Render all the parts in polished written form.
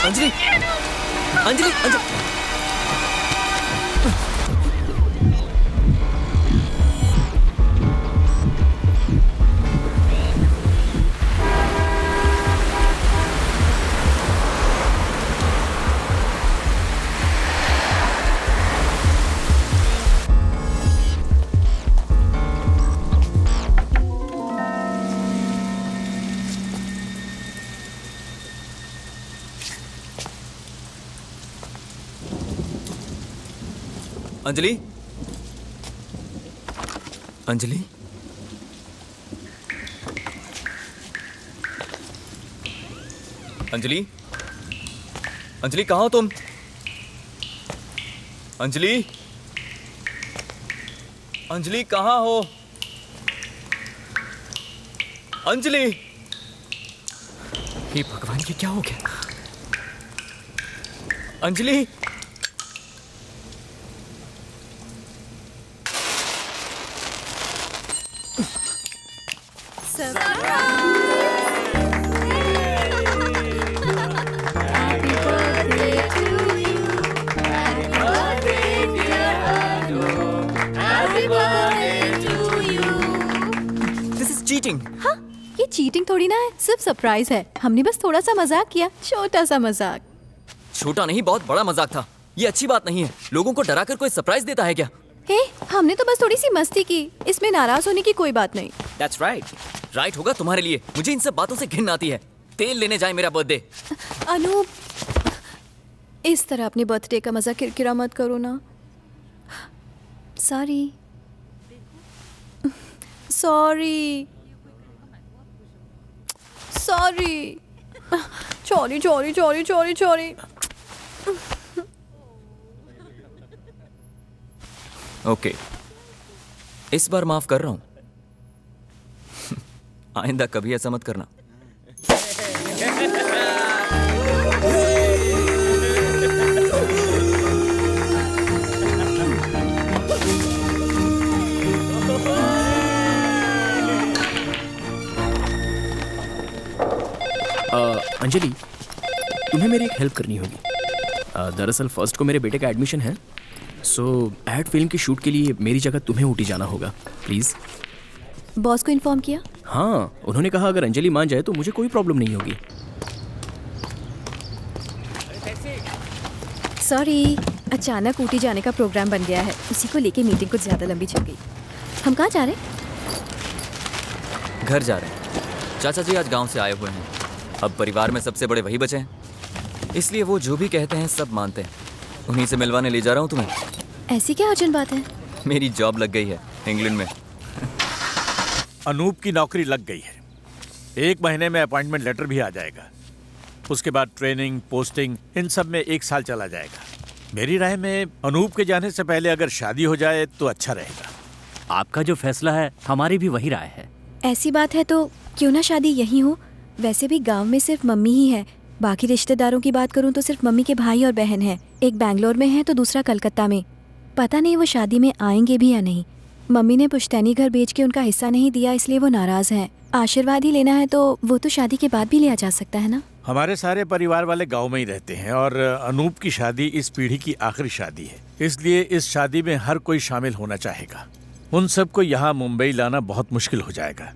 अंजलि, अंजलि, अंजलि। अंजलि, अंजलि, अंजलि, अंजलि कहाँ हो तुम? अंजलि, अंजलि कहाँ हो? अंजलि! हे भगवान, ये क्या हो गया? अंजलि! चीटिंग। हाँ, ये चीटिंग थोड़ी ना है, सिर्फ सरप्राइज है। हमने बस थोड़ा सा मजाक किया, छोटा सा मजाक। छोटा नहीं, बहुत बड़ा मजाक था। ये अच्छी बात नहीं है। लोगों को डराकर कोई सरप्राइज देता है क्या? हे, हमने तो बस थोड़ी सी मस्ती की, इसमें नाराज होने की कोई बात नहीं। That's right. राइट होगा तुम्हारे लिए। मुझे इन सब बातों से घिन आती है। तेल लेने जाए मेरा बर्थडे। अनूप, इस तरह अपने बर्थडे का मजा किरकिरा मत करो ना। सॉरी, सॉरी, सॉरी, चोरी चोरी चोरी चोरी चोरी। ओके, इस बार माफ कर रहा हूं। आइंदा कभी ऐसा मत करना। अंजलि, तुम्हें मेरी एक हेल्प करनी होगी। दरअसल फर्स्ट को मेरे बेटे का एडमिशन है, सो एड फिल्म की शूट के लिए मेरी जगह तुम्हें ऊटी जाना होगा, प्लीज। बॉस को इन्फॉर्म किया? हाँ, उन्होंने कहा अगर अंजलि मान जाए तो मुझे कोई प्रॉब्लम नहीं होगी। सॉरी, अचानक ऊटी जाने का प्रोग्राम बन गया है, उसी को लेके मीटिंग कुछ ज्यादा लंबी चल गई। हम कहाँ जा रहे हैं? घर जा रहे हैं। चाचा जी आज गांव से आए हुए हैं। अब परिवार में सबसे बड़े वही बचे हैं, इसलिए वो जो भी कहते हैं सब मानते हैं। उन्हीं से मिलवाने ले जा रहा हूँ तुम्हें। ऐसी क्या अर्जेंट बात है? मेरी जॉब लग गई है इंग्लैंड में। अनूप की नौकरी लग गई है। 1 महीने में अपॉइंटमेंट लेटर भी आ जाएगा। उसके बाद ट्रेनिंग, पोस्टिंग, इन सब में 1 साल चला जाएगा। मेरी राय में अनूप के जाने से पहले अगर शादी हो जाए तो अच्छा रहेगा। आपका जो फैसला है हमारी भी वही राय है। ऐसी बात है तो क्यों ना शादी यहीं हो। वैसे भी गांव में सिर्फ मम्मी ही है, बाकी रिश्तेदारों की बात करूं तो सिर्फ मम्मी के भाई और बहन हैं। एक बैंगलोर में है तो दूसरा कलकत्ता में। पता नहीं वो शादी में आएंगे भी या नहीं। मम्मी ने पुश्तैनी घर बेच के उनका हिस्सा नहीं दिया, इसलिए वो नाराज हैं। आशीर्वाद ही लेना है तो वो तो शादी के बाद भी लिया जा सकता है ना। हमारे सारे परिवार वाले गांव में ही रहते हैं और अनूप की शादी इस पीढ़ी की आखिरी शादी है, इसलिए इस शादी में हर कोई शामिल होना चाहेगा। उन सबको यहाँ मुंबई लाना बहुत मुश्किल हो जाएगा।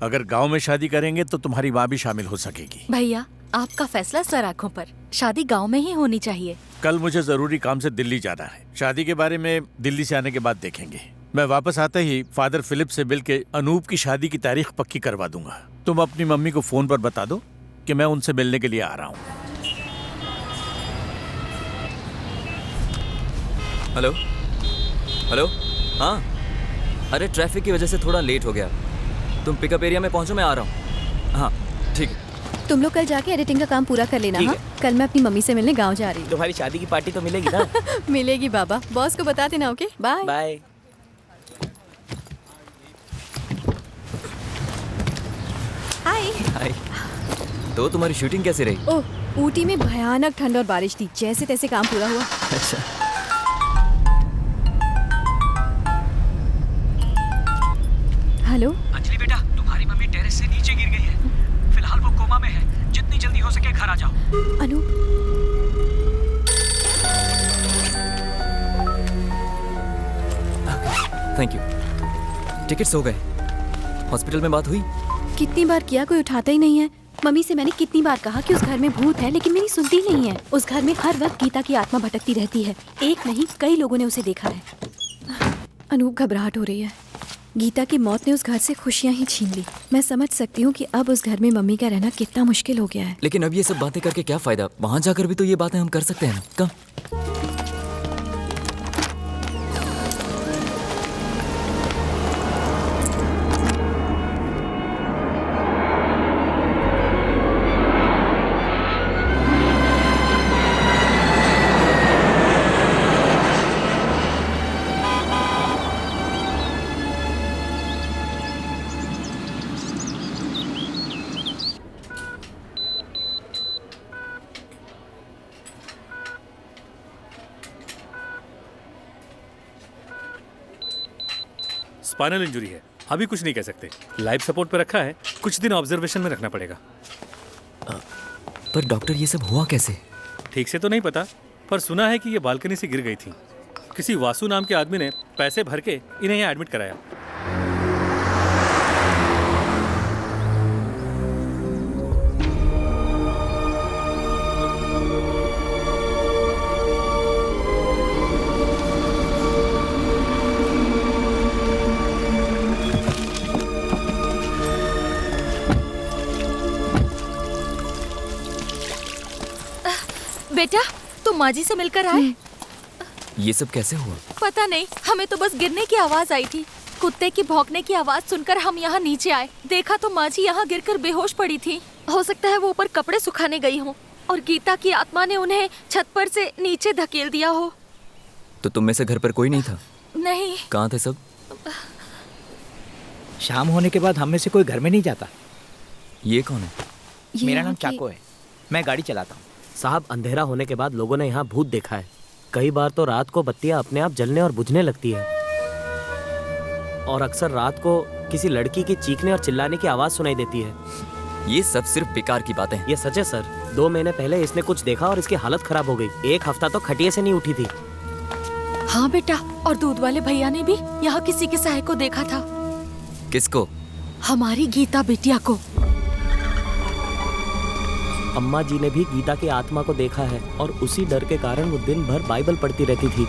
अगर गांव में शादी करेंगे तो तुम्हारी माँ भी शामिल हो सकेगी। भैया, आपका फैसला सर आंखों पर। शादी गांव में ही होनी चाहिए। कल मुझे जरूरी काम से दिल्ली जाना है। शादी के बारे में दिल्ली से आने के बाद देखेंगे। मैं वापस आते ही फादर फिलिप से मिल के अनूप की शादी की तारीख पक्की करवा दूंगा। तुम अपनी मम्मी को फोन पर बता दो कि मैं उनसे मिलने के लिए आ रहा हूँ। Hello, hello. हाँ, अरे ट्रैफिक की वजह से थोड़ा लेट हो गया। तुम पिकअप एरिया में पहुंचो, मैं आ रहा हूँ। हाँ ठीक है। तुम लोग कल जाके एडिटिंग का काम पूरा कर लेना। हाँ, कल मैं अपनी मम्मी से मिलने गांव जा रही हूँ। तुम्हारी शादी की पार्टी तो मिलेगी ना? मिलेगी बाबा, बॉस को बता देना। Okay, bye bye. Hi. Hi. तो तुम्हारी शूटिंग कैसे रही? ओह, ऊटी में भयानक ठंड और बारिश थी, जैसे तैसे काम पूरा हुआ। अच्छा। हेलो अंजलि बेटा, तुम्हारी मम्मी टेरेस से नीचे गिर गई है। फिलहाल वो कोमा में है। जितनी जितनी जल्दी हो सके घर आ जाओ। Anoop, thank you. टिकट्स हो गए। हॉस्पिटल में बात हुई? कितनी बार किया, कोई उठाता ही नहीं है। मम्मी से मैंने कितनी बार कहा कि उस घर में भूत है, लेकिन मेरी सुनती नहीं है। उस घर में हर वक्त गीता की आत्मा भटकती रहती है। एक नहीं, कई लोगों ने उसे देखा है। अनूप, घबराहट हो रही है। गीता की मौत ने उस घर से खुशियां ही छीन ली। मैं समझ सकती हूँ कि अब उस घर में मम्मी का रहना कितना मुश्किल हो गया है। लेकिन अब ये सब बातें करके क्या फायदा? वहां जाकर भी तो ये बातें हम कर सकते हैं ना। कम। स्पाइनल इंजरी है, अभी कुछ नहीं कह सकते। लाइफ सपोर्ट पे रखा है, कुछ दिन ऑब्जर्वेशन में रखना पड़ेगा। पर डॉक्टर, ये सब हुआ कैसे? ठीक से तो नहीं पता, पर सुना है कि ये बालकनी से गिर गई थी। किसी वासु नाम के आदमी ने पैसे भर के इन्हें यहाँ एडमिट कराया। बेटा, तुम माँ जी से मिलकर आए? ये सब कैसे हुआ? पता नहीं, हमें तो बस गिरने की आवाज आई थी। कुत्ते की भौंकने की आवाज सुनकर हम यहाँ नीचे आए। देखा तो माँ जी यहाँ गिरकर बेहोश पड़ी थी। हो सकता है वो ऊपर कपड़े सुखाने गई हो और गीता की आत्मा ने उन्हें छत पर से नीचे धकेल दिया हो। तो तुम में से घर पर कोई नहीं था? नहीं। कहाँ थे सब? शाम होने के बाद हम में से कोई घर में नहीं जाता। ये कौन है? ये मेरा यहाँ नाम की- चाको है, मैं गाड़ी चलाता हूँ। साहब, अंधेरा होने के बाद लोगों ने यहाँ भूत देखा है। कई बार तो रात को बत्तियाँ अपने आप जलने और बुझने लगती है, और अक्सर रात को किसी लड़की की चीखने और चिल्लाने की आवाज़ सुनाई देती है। ये सब सिर्फ बेकार की बातें हैं। ये सच है सर। 2 महीने पहले इसने कुछ देखा और इसकी हालत खराब हो गई। 1 हफ्ता तो खटिया से नहीं उठी थी। हाँ बेटा, और दूध वाले भैया ने भी यहाँ किसी के साय को देखा था। किसको? हमारी गीता बिटिया को। अम्मा जी ने भी गीता की आत्मा को देखा है, और उसी डर के कारण वो दिन भर बाइबल पढ़ती रहती थी।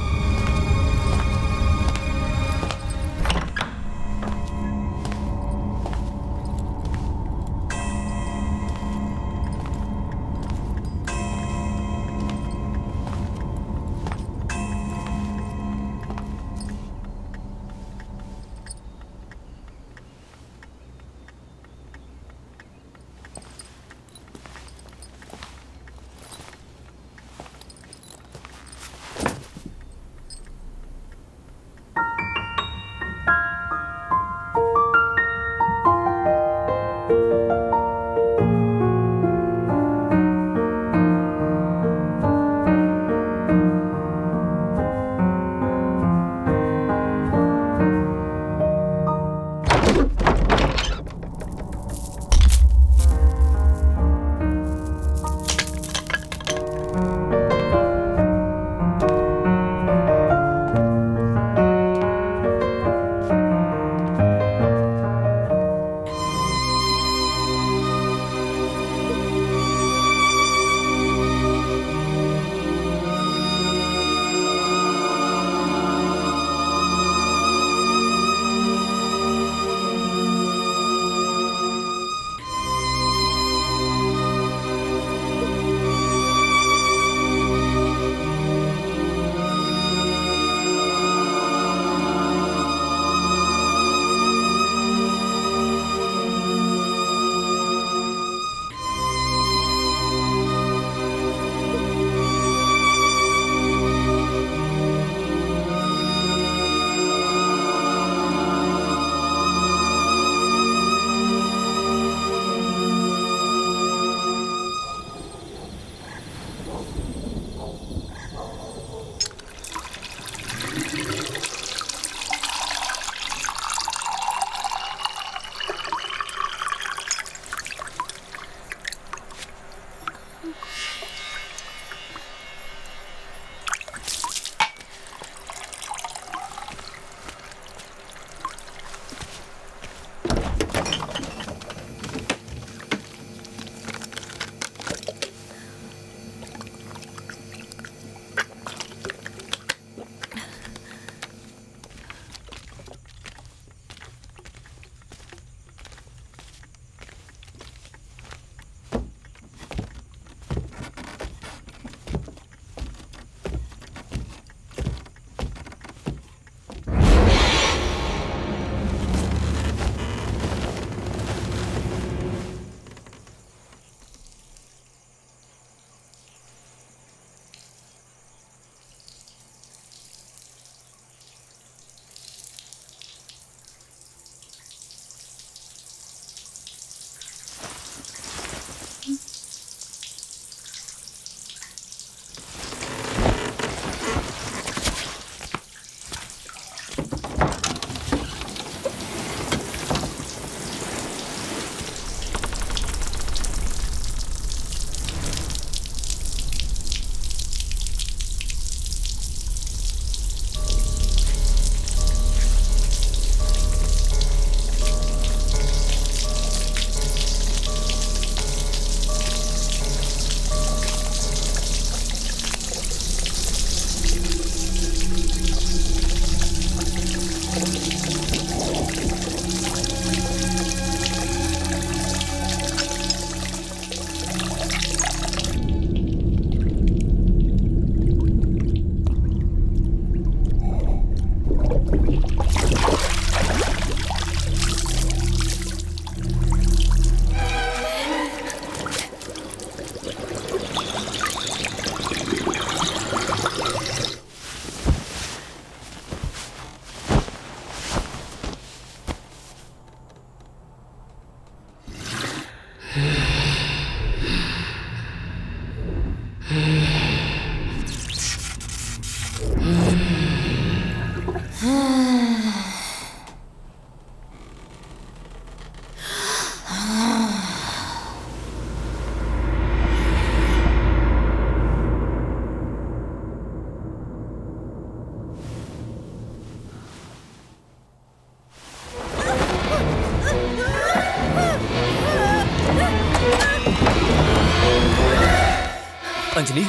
अंजलि,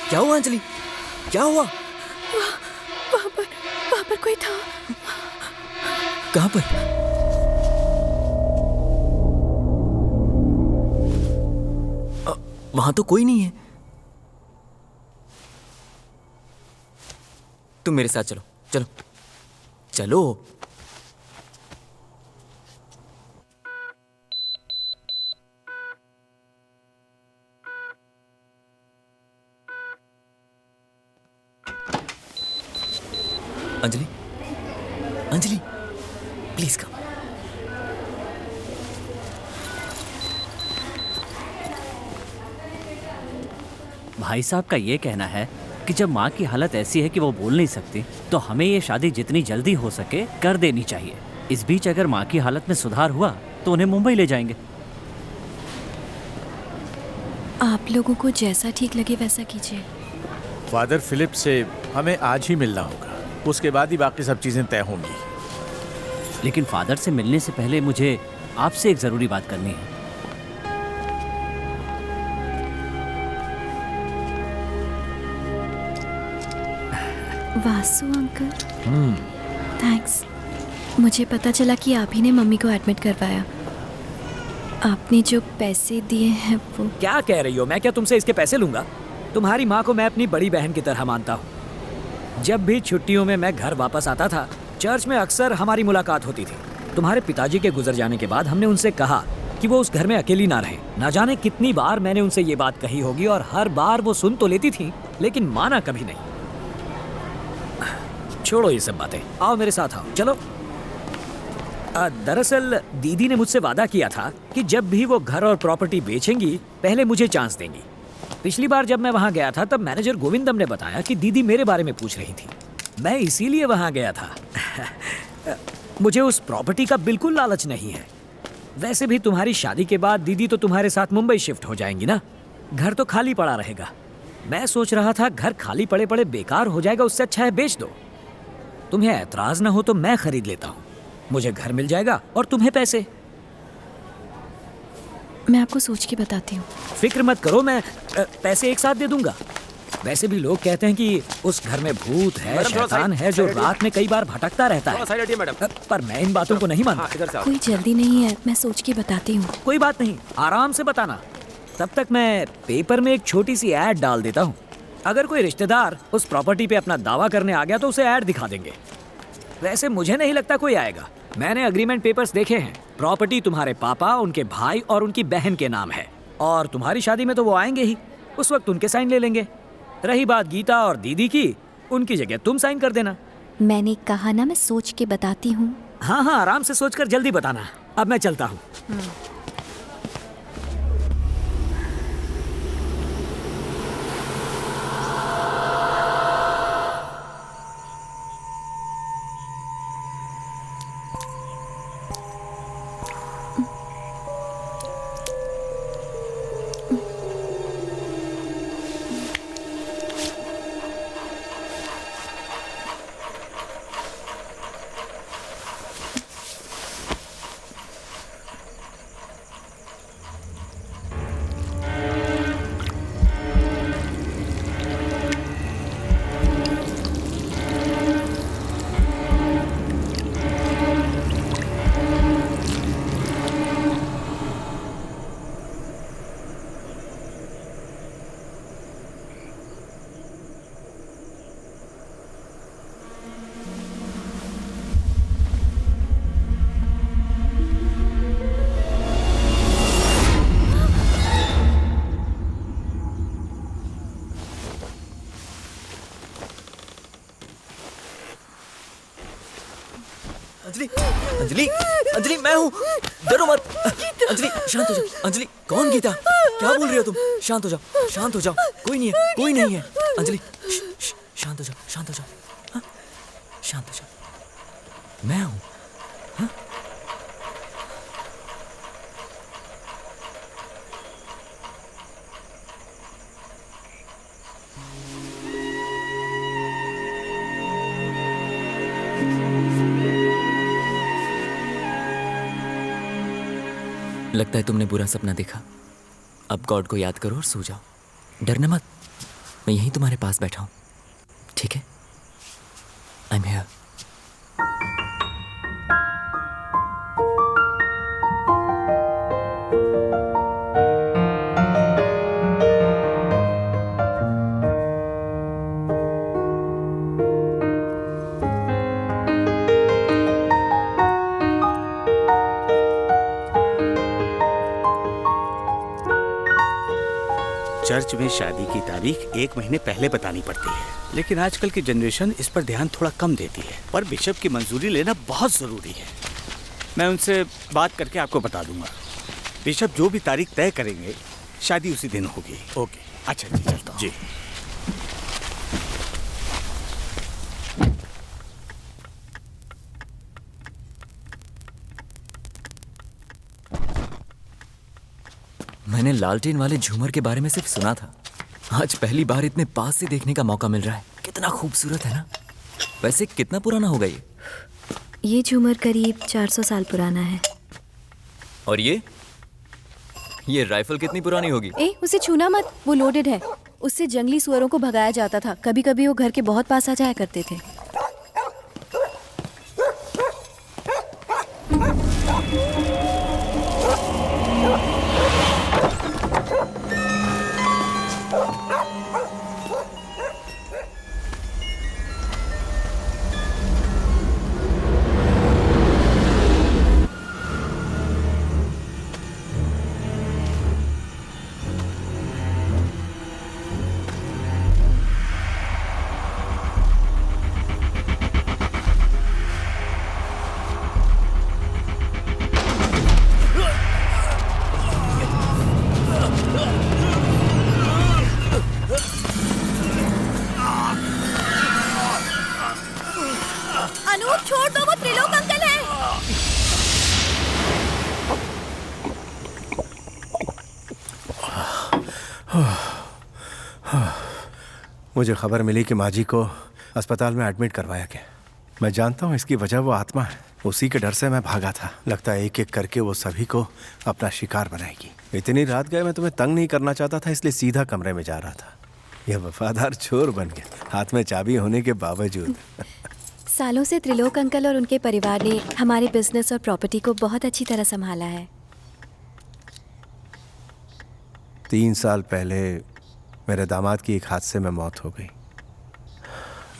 क्या हुआ अंजलि? क्या हुआ? वहाँ पर कोई था। कहाँ पर? वहां तो कोई नहीं है। तुम मेरे साथ चलो, चलो चलो। Anjali, Anjali, please come. भाई साहब का ये कहना है कि जब माँ की हालत ऐसी है कि वो बोल नहीं सकती, तो हमें ये शादी जितनी जल्दी हो सके कर देनी चाहिए। इस बीच अगर माँ की हालत में सुधार हुआ तो उन्हें मुंबई ले जाएंगे। आप लोगों को जैसा ठीक लगे वैसा कीजिए। फादर फिलिप से हमें आज ही मिलना होगा, उसके बाद ही बाकी सब चीजें तय होंगी। लेकिन फादर से मिलने से पहले मुझे आपसे एक जरूरी बात करनी है। Vasu uncle, thanks. मुझे पता चला कि आप ही ने मम्मी को एडमिट करवाया। आपने जो पैसे दिए हैं वो। क्या कह रही हो? मैं क्या तुमसे इसके पैसे लूंगा? तुम्हारी माँ को मैं अपनी बड़ी बहन की तरह मानता हूँ। जब भी छुट्टियों में मैं घर वापस आता था, चर्च में अक्सर हमारी मुलाकात होती थी। तुम्हारे पिताजी के गुजर जाने के बाद हमने उनसे कहा कि वो उस घर में अकेली ना रहे। ना जाने कितनी बार मैंने उनसे ये बात कही होगी और हर बार वो सुन तो लेती थी, लेकिन माना कभी नहीं। छोड़ो ये सब बातें, आओ मेरे साथ आओ, चलो। दरअसल दीदी ने मुझसे वादा किया था कि जब भी वो घर और प्रॉपर्टी बेचेंगी पहले मुझे चांस देंगी। पिछली बार जब मैं वहाँ गया था तब मैनेजर गोविंदम ने बताया कि दीदी मेरे बारे में पूछ रही थी। मैं इसीलिए वहाँ गया था। मुझे उस प्रॉपर्टी का बिल्कुल लालच नहीं है। वैसे भी तुम्हारी शादी के बाद दीदी तो तुम्हारे साथ मुंबई शिफ्ट हो जाएंगी ना, घर तो खाली पड़ा रहेगा। मैं सोच रहा था घर खाली पड़े पड़े बेकार हो जाएगा, उससे अच्छा है बेच दो। तुम्हें ऐतराज ना हो तो मैं खरीद लेता हूँ, मुझे घर मिल जाएगा और तुम्हें पैसे। मैं आपको सोच के बताती हूँ। फिक्र मत करो, मैं पैसे एक साथ दे दूंगा। वैसे भी लोग कहते हैं कि उस घर में भूत है, शैतान है जो रात में कई बार भटकता रहता है, पर मैं इन बातों को नहीं मानता। कोई जल्दी नहीं है, मैं सोच के बताती हूँ। कोई बात नहीं, आराम से बताना। तब तक मैं पेपर में एक छोटी सी ऐड डाल देता हूँ। अगर कोई रिश्तेदार उस प्रॉपर्टी पे अपना दावा करने आ गया तो उसे ऐड दिखा देंगे। वैसे मुझे नहीं लगता कोई आएगा। मैंने अग्रीमेंट पेपर्स देखे हैं। प्रॉपर्टी तुम्हारे पापा, उनके भाई और उनकी बहन के नाम है, और तुम्हारी शादी में तो वो आएंगे ही, उस वक्त उनके साइन ले लेंगे। रही बात गीता और दीदी की, उनकी जगह तुम साइन कर देना। मैंने कहा ना मैं सोच के बताती हूँ। हाँ हाँ, आराम से सोचकर जल्दी बताना। अब मैं चलता हूँ। हूँ, डरो मत। अंजलि शांत हो जाओ। अंजलि कौन गीता? क्या बोल रही हो तुम? शांत हो जाओ, शांत हो जाओ। कोई नहीं है, कोई नहीं है। अंजलि शांत हो जाओ, शांत हो जाओ। हाँ? शांत हो जाओ, मैं हूँ। हाँ? लगता है तुमने बुरा सपना देखा। अब गॉड को याद करो और सो जाओ। डरना मत, मैं यहीं तुम्हारे पास बैठा हूं, ठीक है? I am here. चर्च में शादी की तारीख 1 महीने पहले बतानी पड़ती है, लेकिन आजकल की जनरेशन इस पर ध्यान थोड़ा कम देती है। पर बिशप की मंजूरी लेना बहुत ज़रूरी है। मैं उनसे बात करके आपको बता दूंगा। बिशप जो भी तारीख तय करेंगे शादी उसी दिन होगी। ओके, अच्छा जी, चलता हूँ। जी। मैंने लालटेन वाले झूमर के बारे में सिर्फ सुना था, आज पहली बार इतने पास से देखने का मौका मिल रहा है। कितना खूबसूरत है ना। वैसे कितना पुराना होगा ये? ये झूमर करीब 400 साल पुराना है। और ये राइफल कितनी पुरानी होगी? उसे छूना मत, वो लोडेड है। उससे जंगली सुअरों को भगाया जाता था। कभी कभी वो घर के बहुत पास आ जाया करते थे। छोड़ दो, वो त्रिलोक अंकल है। मुझे खबर मिली कि माँ जी को अस्पताल में एडमिट करवाया गया। मैं जानता हूँ इसकी वजह वो आत्मा है। उसी के डर से मैं भागा था। लगता है एक एक करके वो सभी को अपना शिकार बनाएगी। इतनी रात गए, मैं तुम्हें तंग नहीं करना चाहता था, इसलिए सीधा कमरे में जा रहा था। यह वफादार चोर बन गया, हाथ में चाबी होने के बावजूद। सालों से त्रिलोक अंकल और उनके परिवार ने हमारे बिजनेस और प्रॉपर्टी को बहुत अच्छी तरह संभाला है। 3 साल पहले मेरे दामाद की एक हादसे में मौत हो गई।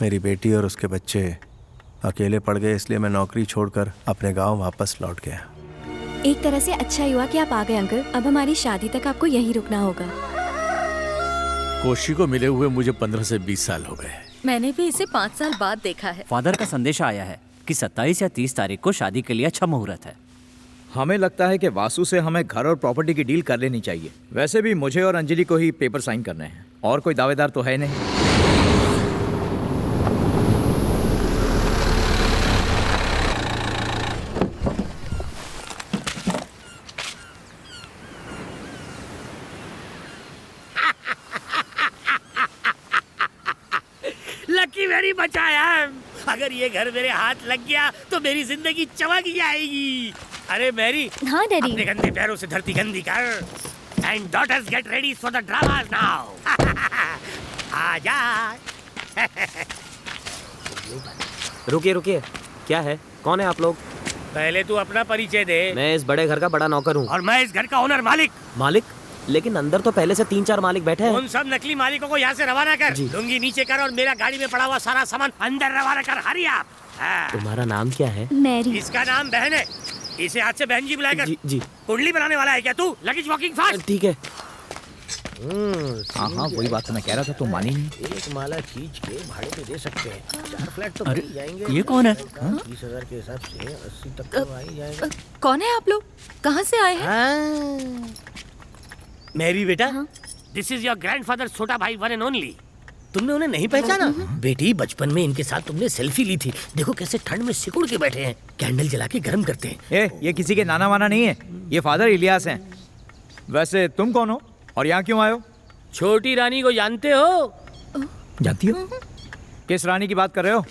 मेरी बेटी और उसके बच्चे अकेले पड़ गए, इसलिए मैं नौकरी छोड़कर अपने गांव वापस लौट गया। एक तरह से अच्छा हुआ कि आप आ गए अंकल। अब हमारी शादी तक आपको यहीं रुकना होगा। कोशी को मिले हुए मुझे 15 से 20 साल हो गए। मैंने भी इसे 5 साल बाद देखा है। फादर का संदेशा आया है कि 27 या 30 तारीख को शादी के लिए अच्छा मुहूर्त है। हमें लगता है कि वासु से हमें घर और प्रॉपर्टी की डील कर लेनी चाहिए। वैसे भी मुझे और अंजलि को ही पेपर साइन करने हैं, और कोई दावेदार तो है नहीं। लकी वेरी बचाया। अगर ये घर मेरे हाथ लग गया तो मेरी जिंदगी चमक जाएगी। अरे मैरी, हाँ डैडी। अपने गंदे पैरों से धरती गंदी कर। And daughters get ready for the dramas now. आजा। रुकिए रुकिए, क्या है? कौन है आप लोग? पहले तू अपना परिचय दे। मैं इस बड़े घर का बड़ा नौकर हूँ। और मैं इस घर का ओनर मालिक। मालिक? लेकिन अंदर तो पहले से 3-4 मालिक बैठे हैं। उन सब नकली मालिकों को यहाँ से रवाना कर। लुंगी नीचे कर और मेरा गाड़ी में पड़ा हुआ सारा सामान अंदर रवाना कर। हरी आप। तुम्हारा नाम क्या है? मैरी। इसका नाम बहन है। इसे आज से बहन जी बुलाया कर। जी। कुंडली बनाने वाला है क्या तू? Luggage walking fast. ठीक है। हाँ हाँ वही बात तो मैं कह रहा था, तुम मानी नहीं। एक माला खींच के भाड़े पे दे सकते हैं, 4 फ्लैट तो अरे, मिल जाएंगे। ये कौन है? 30,000 के हिसाब से 80 तक तो आ ही जाएगा। कौन है आप लोग? कहाँ से आए हैं? मेरी बेटा, दिस इज योर ग्रैंडफादर, छोटा भाई, वन एंड ओनली। तुमने उन्हें नहीं पहचाना? बेटी, बचपन में इनके साथ तुमने सेल्फी ली थी। देखो कैसे ठंड में सिकुड़ के बैठे हैं, कैंडल जला के गर्म करते हैं। ये किसी के नाना वाना नहीं है, ये फादर इलियास हैं। वैसे तुम कौन हो और यहाँ क्यों आए हो? छोटी रानी को जानते हो? जानती हो? किस रानी की बात कर रहे हो?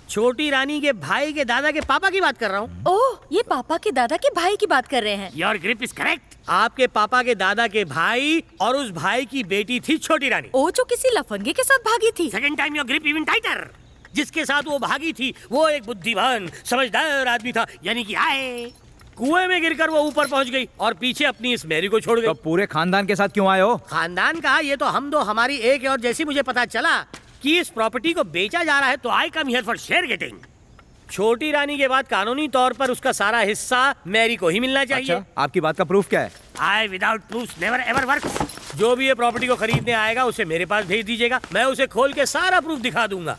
छोटी रानी के भाई के दादा के पापा की बात कर रहा हूँ। ओह, ये पापा के दादा के भाई की बात कर रहे हैं। Your grip is correct. आपके पापा के दादा के भाई और उस भाई की बेटी थी छोटी रानी। ओ, जो किसी लफंगे के साथ भागी थी। Second time your grip even tighter. जिसके साथ वो भागी थी वो एक बुद्धिमान समझदार आदमी था, यानी कि आए कुएं में गिरकर वो ऊपर पहुंच गई और पीछे अपनी इस मैरी को छोड़ गई। तो पूरे खानदान के साथ क्यों आए हो? खानदान का ये तो हम दो, हमारी एक और जैसी मुझे पता चला कि इस प्रॉपर्टी को बेचा जा रहा है, तो I come here for share getting. छोटी रानी के बाद कानूनी तौर पर उसका सारा हिस्सा मैरी को ही मिलना चाहिए। अच्छा, आपकी बात का प्रूफ क्या है? I without proof never ever works. जो भी ये प्रॉपर्टी को खरीदने आएगा उसे मेरे पास भेज दीजिएगा, मैं उसे खोल के सारा प्रूफ दिखा दूंगा।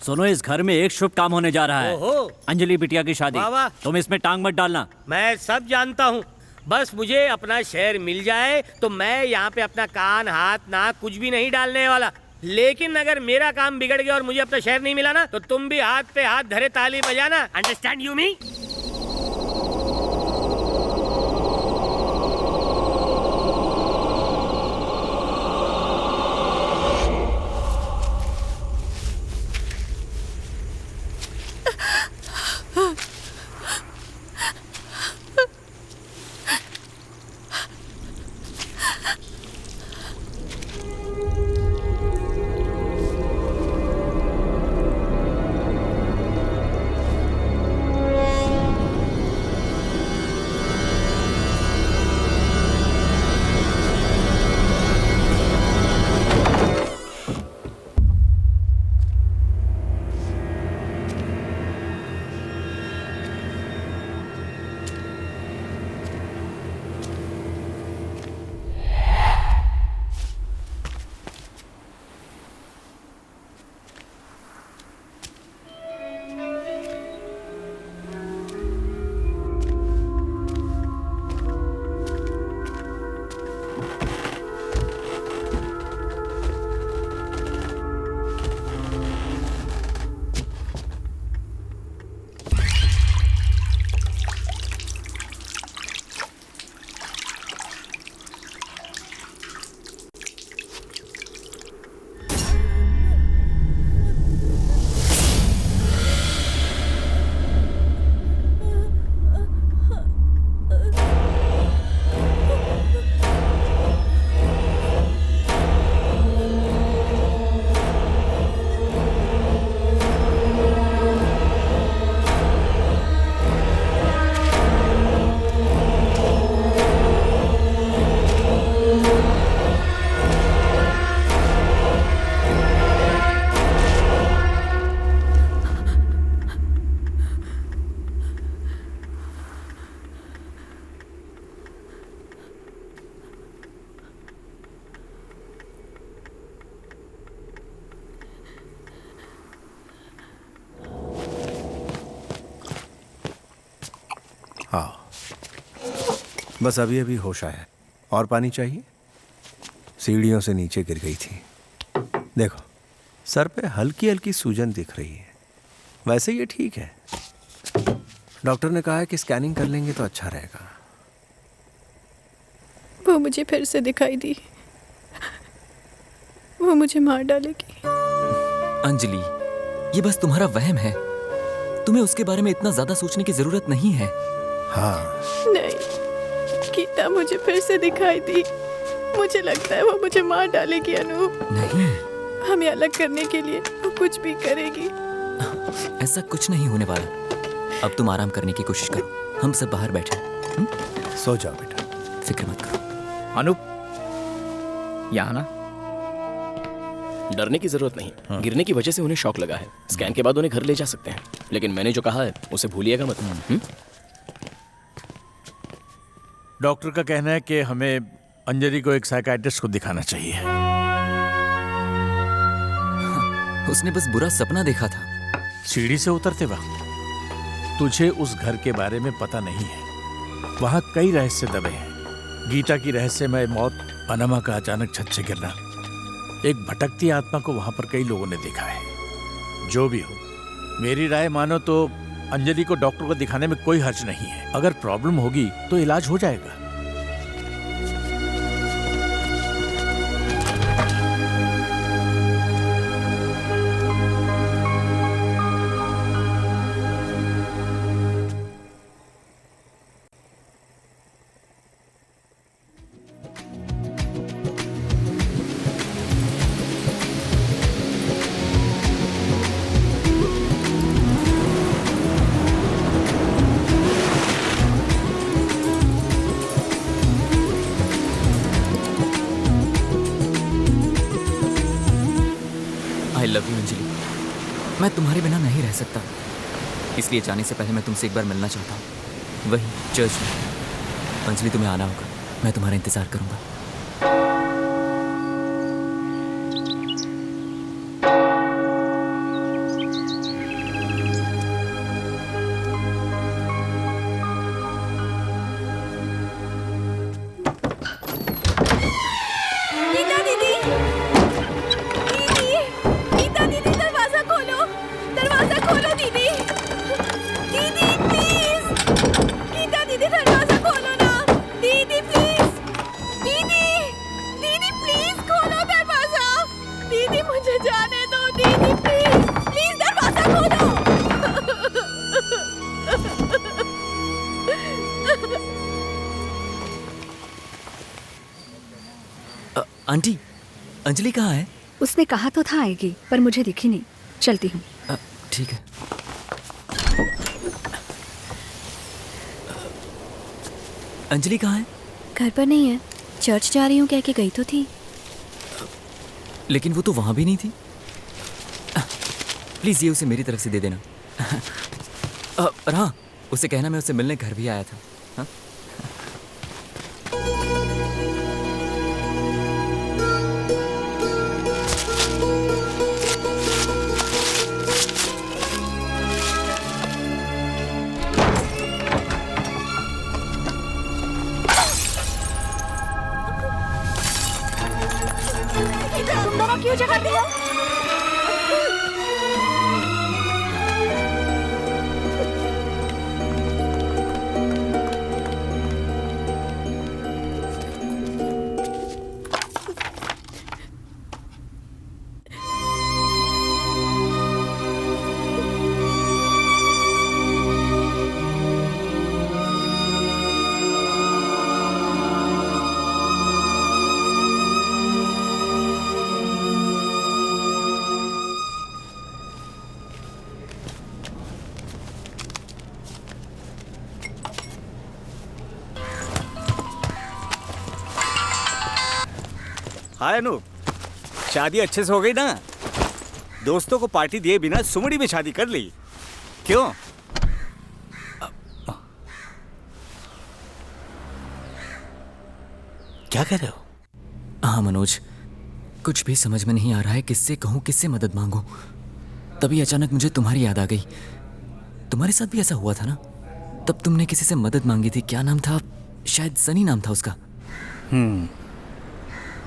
सुनो, इस घर में एक शुभ काम होने जा रहा है। ओहो। अंजलि बिटिया की शादी। वाह वाह। तुम इसमें टांग मत डालना। मैं सब जानता हूँ, बस मुझे अपना शेयर मिल जाए तो मैं यहाँ पे अपना कान हाथ नाक कुछ भी नहीं डालने वाला। लेकिन अगर मेरा काम बिगड़ गया और मुझे अपना शेयर नहीं मिला ना, तो तुम भी हाथ पे हाथ धरे ताली बजाना। अंडरस्टैंड यू मी? बस अभी अभी होश आया। और पानी चाहिए? सीढ़ियों से नीचे गिर गई थी। देखो, सर पे हल्की हल्की सूजन दिख रही है। वैसे ये ठीक है। डॉक्टर ने कहा है कि स्कैनिंग कर लेंगे तो अच्छा रहेगा। वो मुझे फिर से दिखाई दी। वो मुझे मार डालेगी। अंजलि, ये बस तुम्हारा वहम है। तुम्हें उसके बारे में इतना ज्यादा सोचने की जरूरत नहीं है। हाँ। नहीं, गीता मुझे फिर से दिखाई दी। मुझे लगता है वो मुझे मार डालेगी अनूप। नहीं, हमें अलग करने के लिए वो कुछ भी करेगी। ऐसा कुछ नहीं होने वाला। अब तुम आराम करने की कोशिश करो। हम सब बाहर बैठे हैं। सो जाओ बेटा, फिक्र मत करो। अनूप, यहाँ ना। डरने की जरूरत नहीं। गिरने की वजह से उन्हें शॉक लगा है। स्कैन के बाद उन्हें घर ले जा सकते हैं, लेकिन मैंने जो कहा है उसे भूलिएगा मत। डॉक्टर का कहना है कि हमें अंजलि को एक साइकाइट्रिस्ट को दिखाना चाहिए। उसने बस बुरा सपना देखा था। सीढ़ी से उतरते वक्त तुझे उस घर के बारे में पता नहीं है। वहां कई रहस्य दबे हैं। गीता की रहस्यमय मौत, पनामा का अचानक छत से गिरना, एक भटकती आत्मा को वहां पर कई लोगों ने देखा है। जो भी हो, मेरी राय मानो तो अंजलि को डॉक्टर को दिखाने में कोई हर्ज नहीं है। अगर प्रॉब्लम होगी तो इलाज हो जाएगा। I love you Anjali. मैं तुम्हारे बिना नहीं रह सकता, इसलिए जाने से पहले मैं तुमसे एक बार मिलना चाहता हूँ, वही चर्च में। अंजलि, तुम्हें आना होगा, मैं तुम्हारा इंतजार करूंगा। आंटी, अंजलि कहाँ है? उसने कहा तो था आएगी, पर मुझे दिखी नहीं। चलती हूँ। ठीक है। अंजलि कहाँ है? घर पर नहीं है, चर्च जा रही हूँ कह के गई तो थी। लेकिन वो तो वहां भी नहीं थी। प्लीज ये उसे मेरी तरफ से दे देना। और हाँ, उसे कहना मैं उससे मिलने घर भी आया था। हाँ? तुम दोनों क्यों झगड़ती हो? हाय अनूप, शादी अच्छे से हो गई ना? दोस्तों को पार्टी दिए बिना सुमड़ी में शादी कर ली, क्यों? क्या कह रहे हो? हाँ मनोज, कुछ भी समझ में नहीं आ रहा है, किससे कहूँ, किससे मदद मांगूं। तभी अचानक मुझे तुम्हारी याद आ गई। तुम्हारे साथ भी ऐसा हुआ था ना? तब तुमने किसी से मदद मांगी थी। क्या नाम था? शायद सनी नाम था उसका।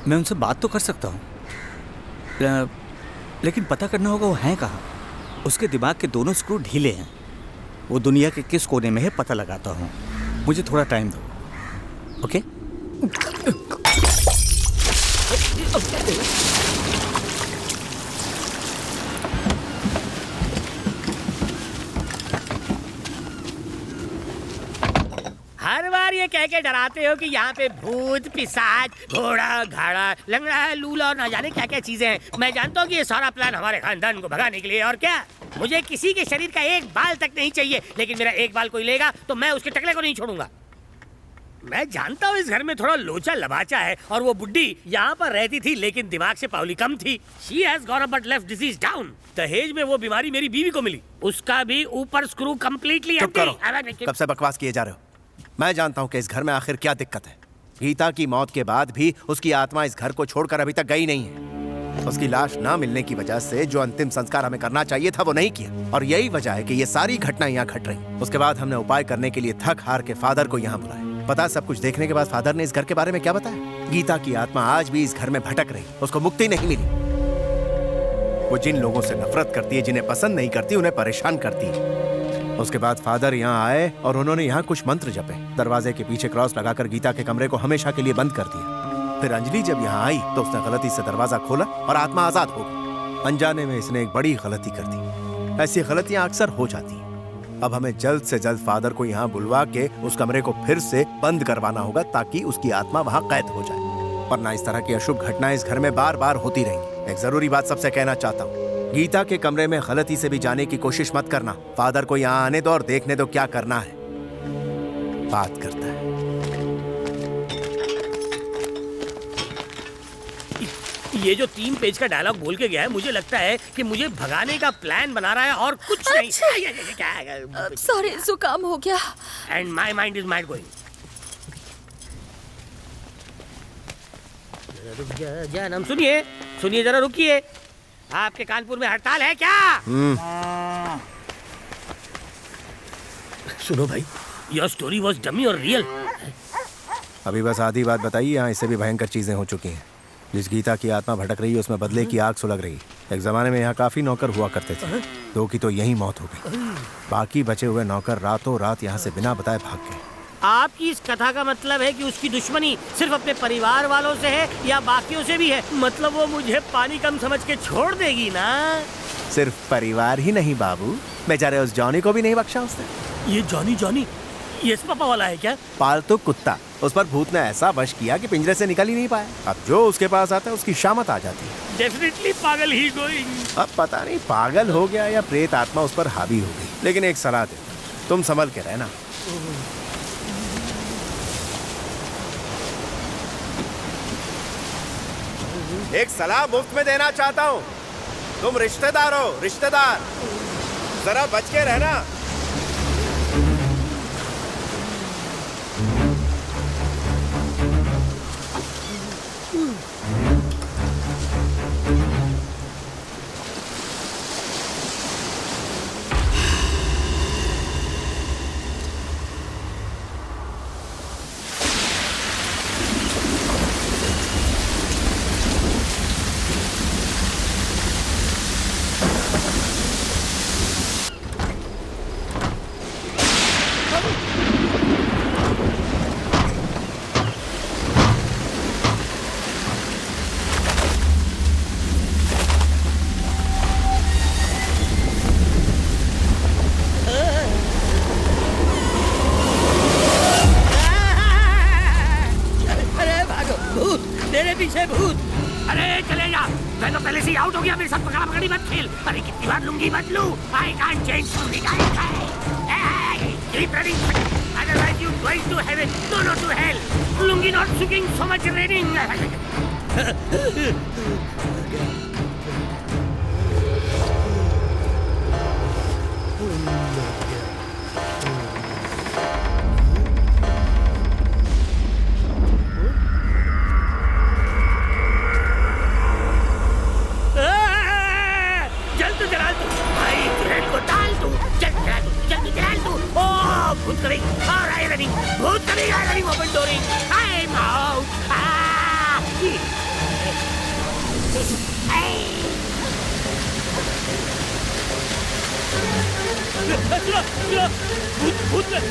मैं उनसे बात तो कर सकता हूँ, लेकिन पता करना होगा वो हैं कहाँ। उसके दिमाग के दोनों स्क्रू ढीले हैं। वो दुनिया के किस कोने में है पता लगाता हूँ। मुझे थोड़ा टाइम दो, ओके? हर बार ये कह के डराते हो कि यहाँ पे भूत, पिशाच, घोड़ा, घाड़ा, लंगड़ा, लूला और न जाने क्या क्या चीजें हैं। मैं जानता हूँ कि ये सारा प्लान हमारे खानदान को भगाने के लिए। और क्या, मुझे किसी के शरीर का एक बाल तक नहीं चाहिए, लेकिन मेरा एक बाल कोई लेगा तो मैं उसके टकले को नहीं छोड़ूंगा। मैं जानता हूँ इस घर में थोड़ा लोचा लबाचा है, और वो बुड्ढी यहाँ पर रहती थी लेकिन दिमाग से पावली कम थी। She has gone up but left disease down. दहेज में वो बीमारी मेरी बीवी को मिली, उसका भी ऊपर स्क्रू कम्प्लीटली। चुप करो, कब से बकवास किए जा रहे हो? मैं जानता हूँ कि इस घर में आखिर क्या दिक्कत है। गीता की मौत के बाद भी उसकी आत्मा इस घर को छोड़कर अभी तक गई नहीं है। उसकी लाश ना मिलने की वजह से जो अंतिम संस्कार हमें करना चाहिए था वो नहीं किया, और यही वजह है कि ये सारी घटना यहाँ घट रही। उसके बाद हमने उपाय करने के लिए थक हार के फादर को यहाँ बुलाया। पता सब कुछ देखने के बाद फादर ने इस घर के बारे में क्या बताया? गीता की आत्मा आज भी इस घर में भटक रही, उसको मुक्ति नहीं मिली। वो जिन लोगों से नफरत करती है, जिन्हें पसंद नहीं करती, उन्हें परेशान करती है। उसके बाद फादर यहाँ आए और उन्होंने यहाँ कुछ मंत्र जपे। दरवाजे के पीछे क्रॉस लगाकर गीता के कमरे को हमेशा के लिए बंद कर दिया। फिर अंजलि जब यहाँ आई तो उसने गलती से दरवाजा खोला और आत्मा आजाद हो गई। अनजाने में इसने एक बड़ी गलती कर दी। ऐसी गलतियां अक्सर हो जाती हैं। अब हमें जल्द से जल्द फादर को यहाँ बुलवा के उस कमरे को फिर से बंद करवाना होगा ताकि उसकी आत्मा वहाँ कैद हो जाए, वरना इस तरह की अशुभ घटनाएं इस घर में बार बार होती रहेंगी। एक जरूरी बात सबसे कहना चाहता हूँ, गीता के कमरे में गलती से भी जाने की कोशिश मत करना। फादर को यहाँ आने दो और देखने दो क्या करना है। बात करता है। ये जो 3 पेज का डायलॉग बोल के गया है, मुझे लगता है कि मुझे भगाने का प्लान बना रहा है और कुछ नहीं। सॉरी, जुकाम हो गया। And my mind is mind going. जानम सुनिए, सुनिए जरा, रुकिए। आपके कानपुर में हड़ताल है क्या? सुनो भाई, योर स्टोरी वाज डमी और रियल। अभी बस आधी बात बताइए। यहाँ इससे भी भयंकर चीजें हो चुकी हैं। जिस गीता की आत्मा भटक रही है उसमें बदले की आग सुलग रही। एक जमाने में यहाँ काफी नौकर हुआ करते थे, 2 की तो यही मौत हो गई। बाकी बचे हुए नौकर रातों रात यहाँ से बिना बताए भाग गए। आपकी इस कथा का मतलब है कि उसकी दुश्मनी सिर्फ अपने परिवार वालों से है या बाकियों से भी है? मतलब वो मुझे पानी कम समझ के छोड़ देगी ना? सिर्फ परिवार ही नहीं बाबू, बेचारे उस जॉनी को भी नहीं बख्शा उसने। ये जॉनी यस पापा वाला है क्या? पालतू कुत्ता। उस पर भूत ने ऐसा वश किया कि पिंजरे से निकल ही नहीं पाया। अब जो उसके पास आता है उसकी शामत आ जाती है। डेफिनेटली पागल ही गोइंग। अब पता नहीं पागल हो गया या प्रेत आत्मा उस पर हावी हो गई। लेकिन एक सलाह दे, तुम संभल के रहना। एक सलाह मुफ्त में देना चाहता हूँ। तुम रिश्तेदार हो, रिश्तेदार, जरा बच के रहना। पीछे भूत। अरे चले जा, मैं तो पहले से ही आउट हो गया। मेरे साथ पकड़ा पकड़ी मत खेल। अरे कितनी बार लुंगी बदलूं? I can't change from the guy. Keep running, otherwise you going to heaven. No, not to hell. Lungi not sucking, so much raining. भूत कभी और आए रनिंग, भूत कभी आए running, open डोरिंग, I am out.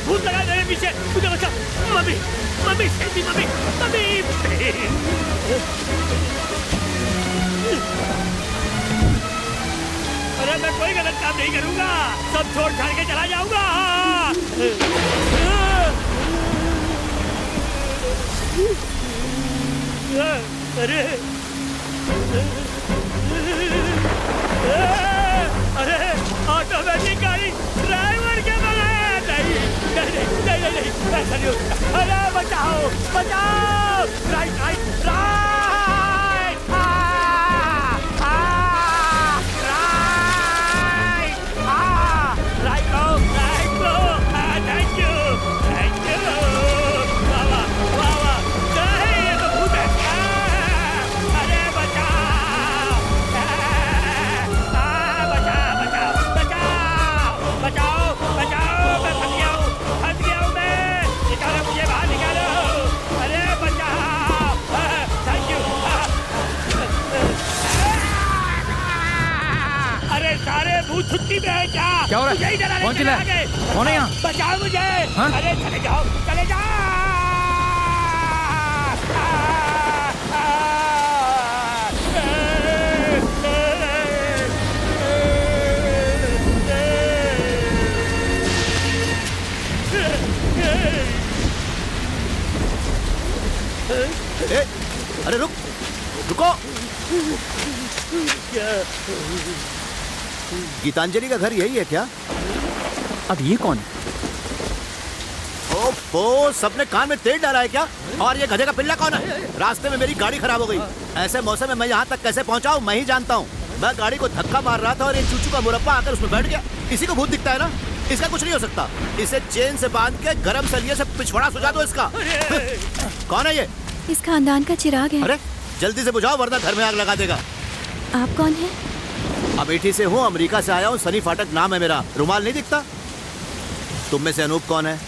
भूत लगा मेरे पीछे, मुझे बचा। Mummy mummy selfie, mummy mummy. अरे मैं कोई गलत काम नहीं करूंगा, सब छोड़ छाड़ के चला जाऊंगा। अरे अरे ऑटोमेटिक गाड़ी, ड्राइवर के बगैर नहीं नहीं नहीं नहीं नहीं, ऐसा नहीं हो सकता। अरे बचाओ बचाओ, राइट राइट राइट। है क्या? क्या हो रहा है? मुझे ही डराने कौन के चिल्ला लिए है? आ गए। कौन है यहाँ? बचाओ मुझे। हाँ? अरे चले जाओ, चले जाओ। अरे रुक, रुको। गीतांजलि का घर यही है क्या? अब ये कौन है? ओफो, सबने कान में तेल डाला है क्या? और ये गधे का पिल्ला कौन है? रास्ते में मेरी गाड़ी खराब हो गई। ऐसे मौसम में मैं यहाँ तक कैसे पहुँचा हूँ मैं ही जानता हूँ। मैं गाड़ी को धक्का मार रहा था और ये चूचू का मुरब्बा आकर उसमें बैठ गया। इसी को भूत दिखता है ना? इसका कुछ नहीं हो सकता। इसे चेन से बांध के गरम सलिए से पिछवाड़ा सुझा दो इसका। कौन है ये? इस खानदान का चिराग है। अरे जल्दी से बुझाओ वरना घर में आग लगा देगा। आप कौन हैं? अमेठी से हूँ, अमेरिका से आया हूँ। सनी फाटक नाम है मेरा। रुमाल नहीं दिखता? तुम में से अनूप कौन है?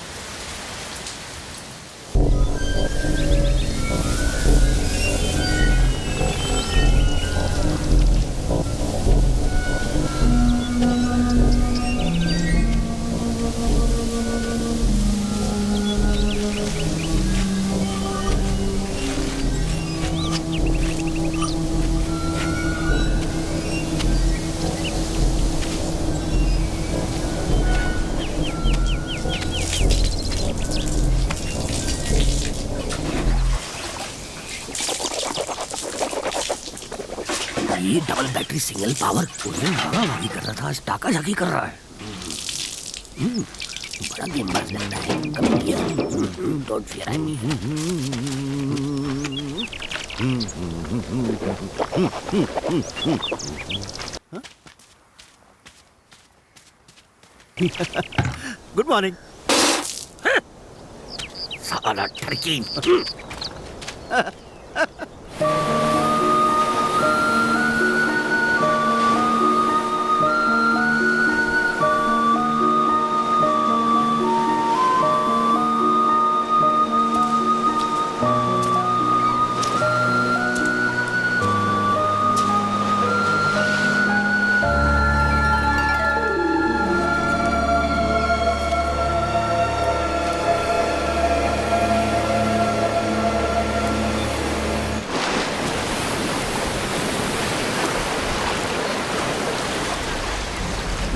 ये डबल बैटरी सिंगल पावर उस दिन भागा कर रहा था, आज टाका झाकी कर रहा है। बड़ा गेमबाज लगता है। Don't fear me. Good morning. साला टर्की।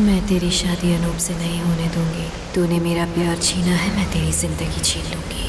मैं तेरी शादी अनूप से नहीं होने दूंगी। तूने मेरा प्यार छीना है, मैं तेरी जिंदगी छीन लूंगी।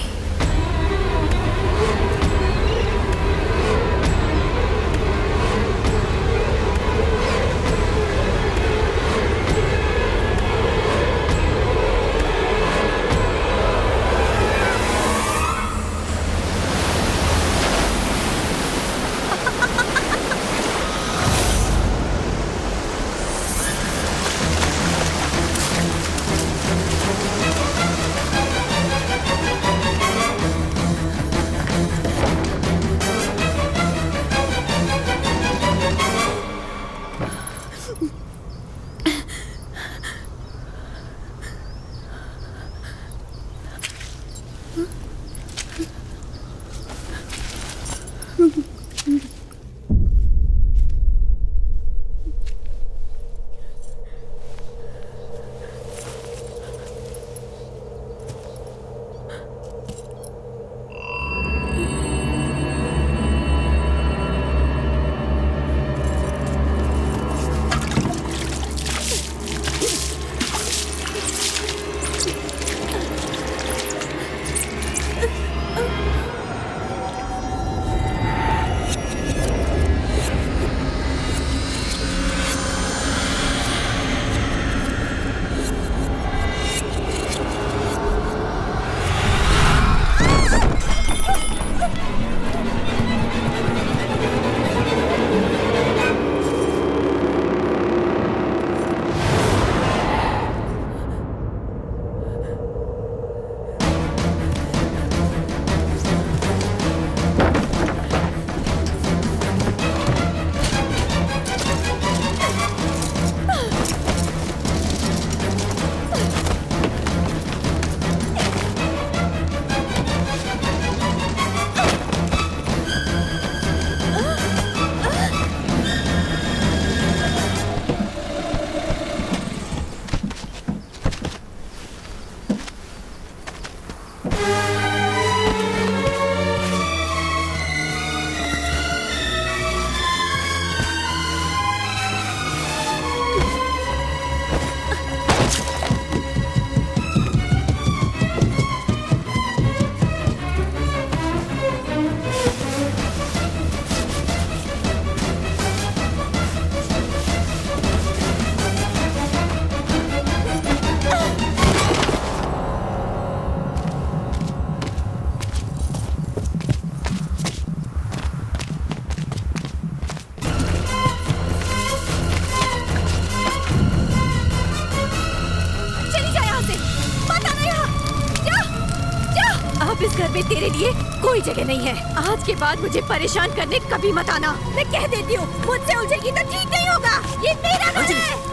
लिए कोई जगह नहीं है। आज के बाद मुझे परेशान करने कभी मत आना। मैं कह देती हूँ, मुझसे उलझेगी तो ठीक नहीं होगा। ये मेरा घर है।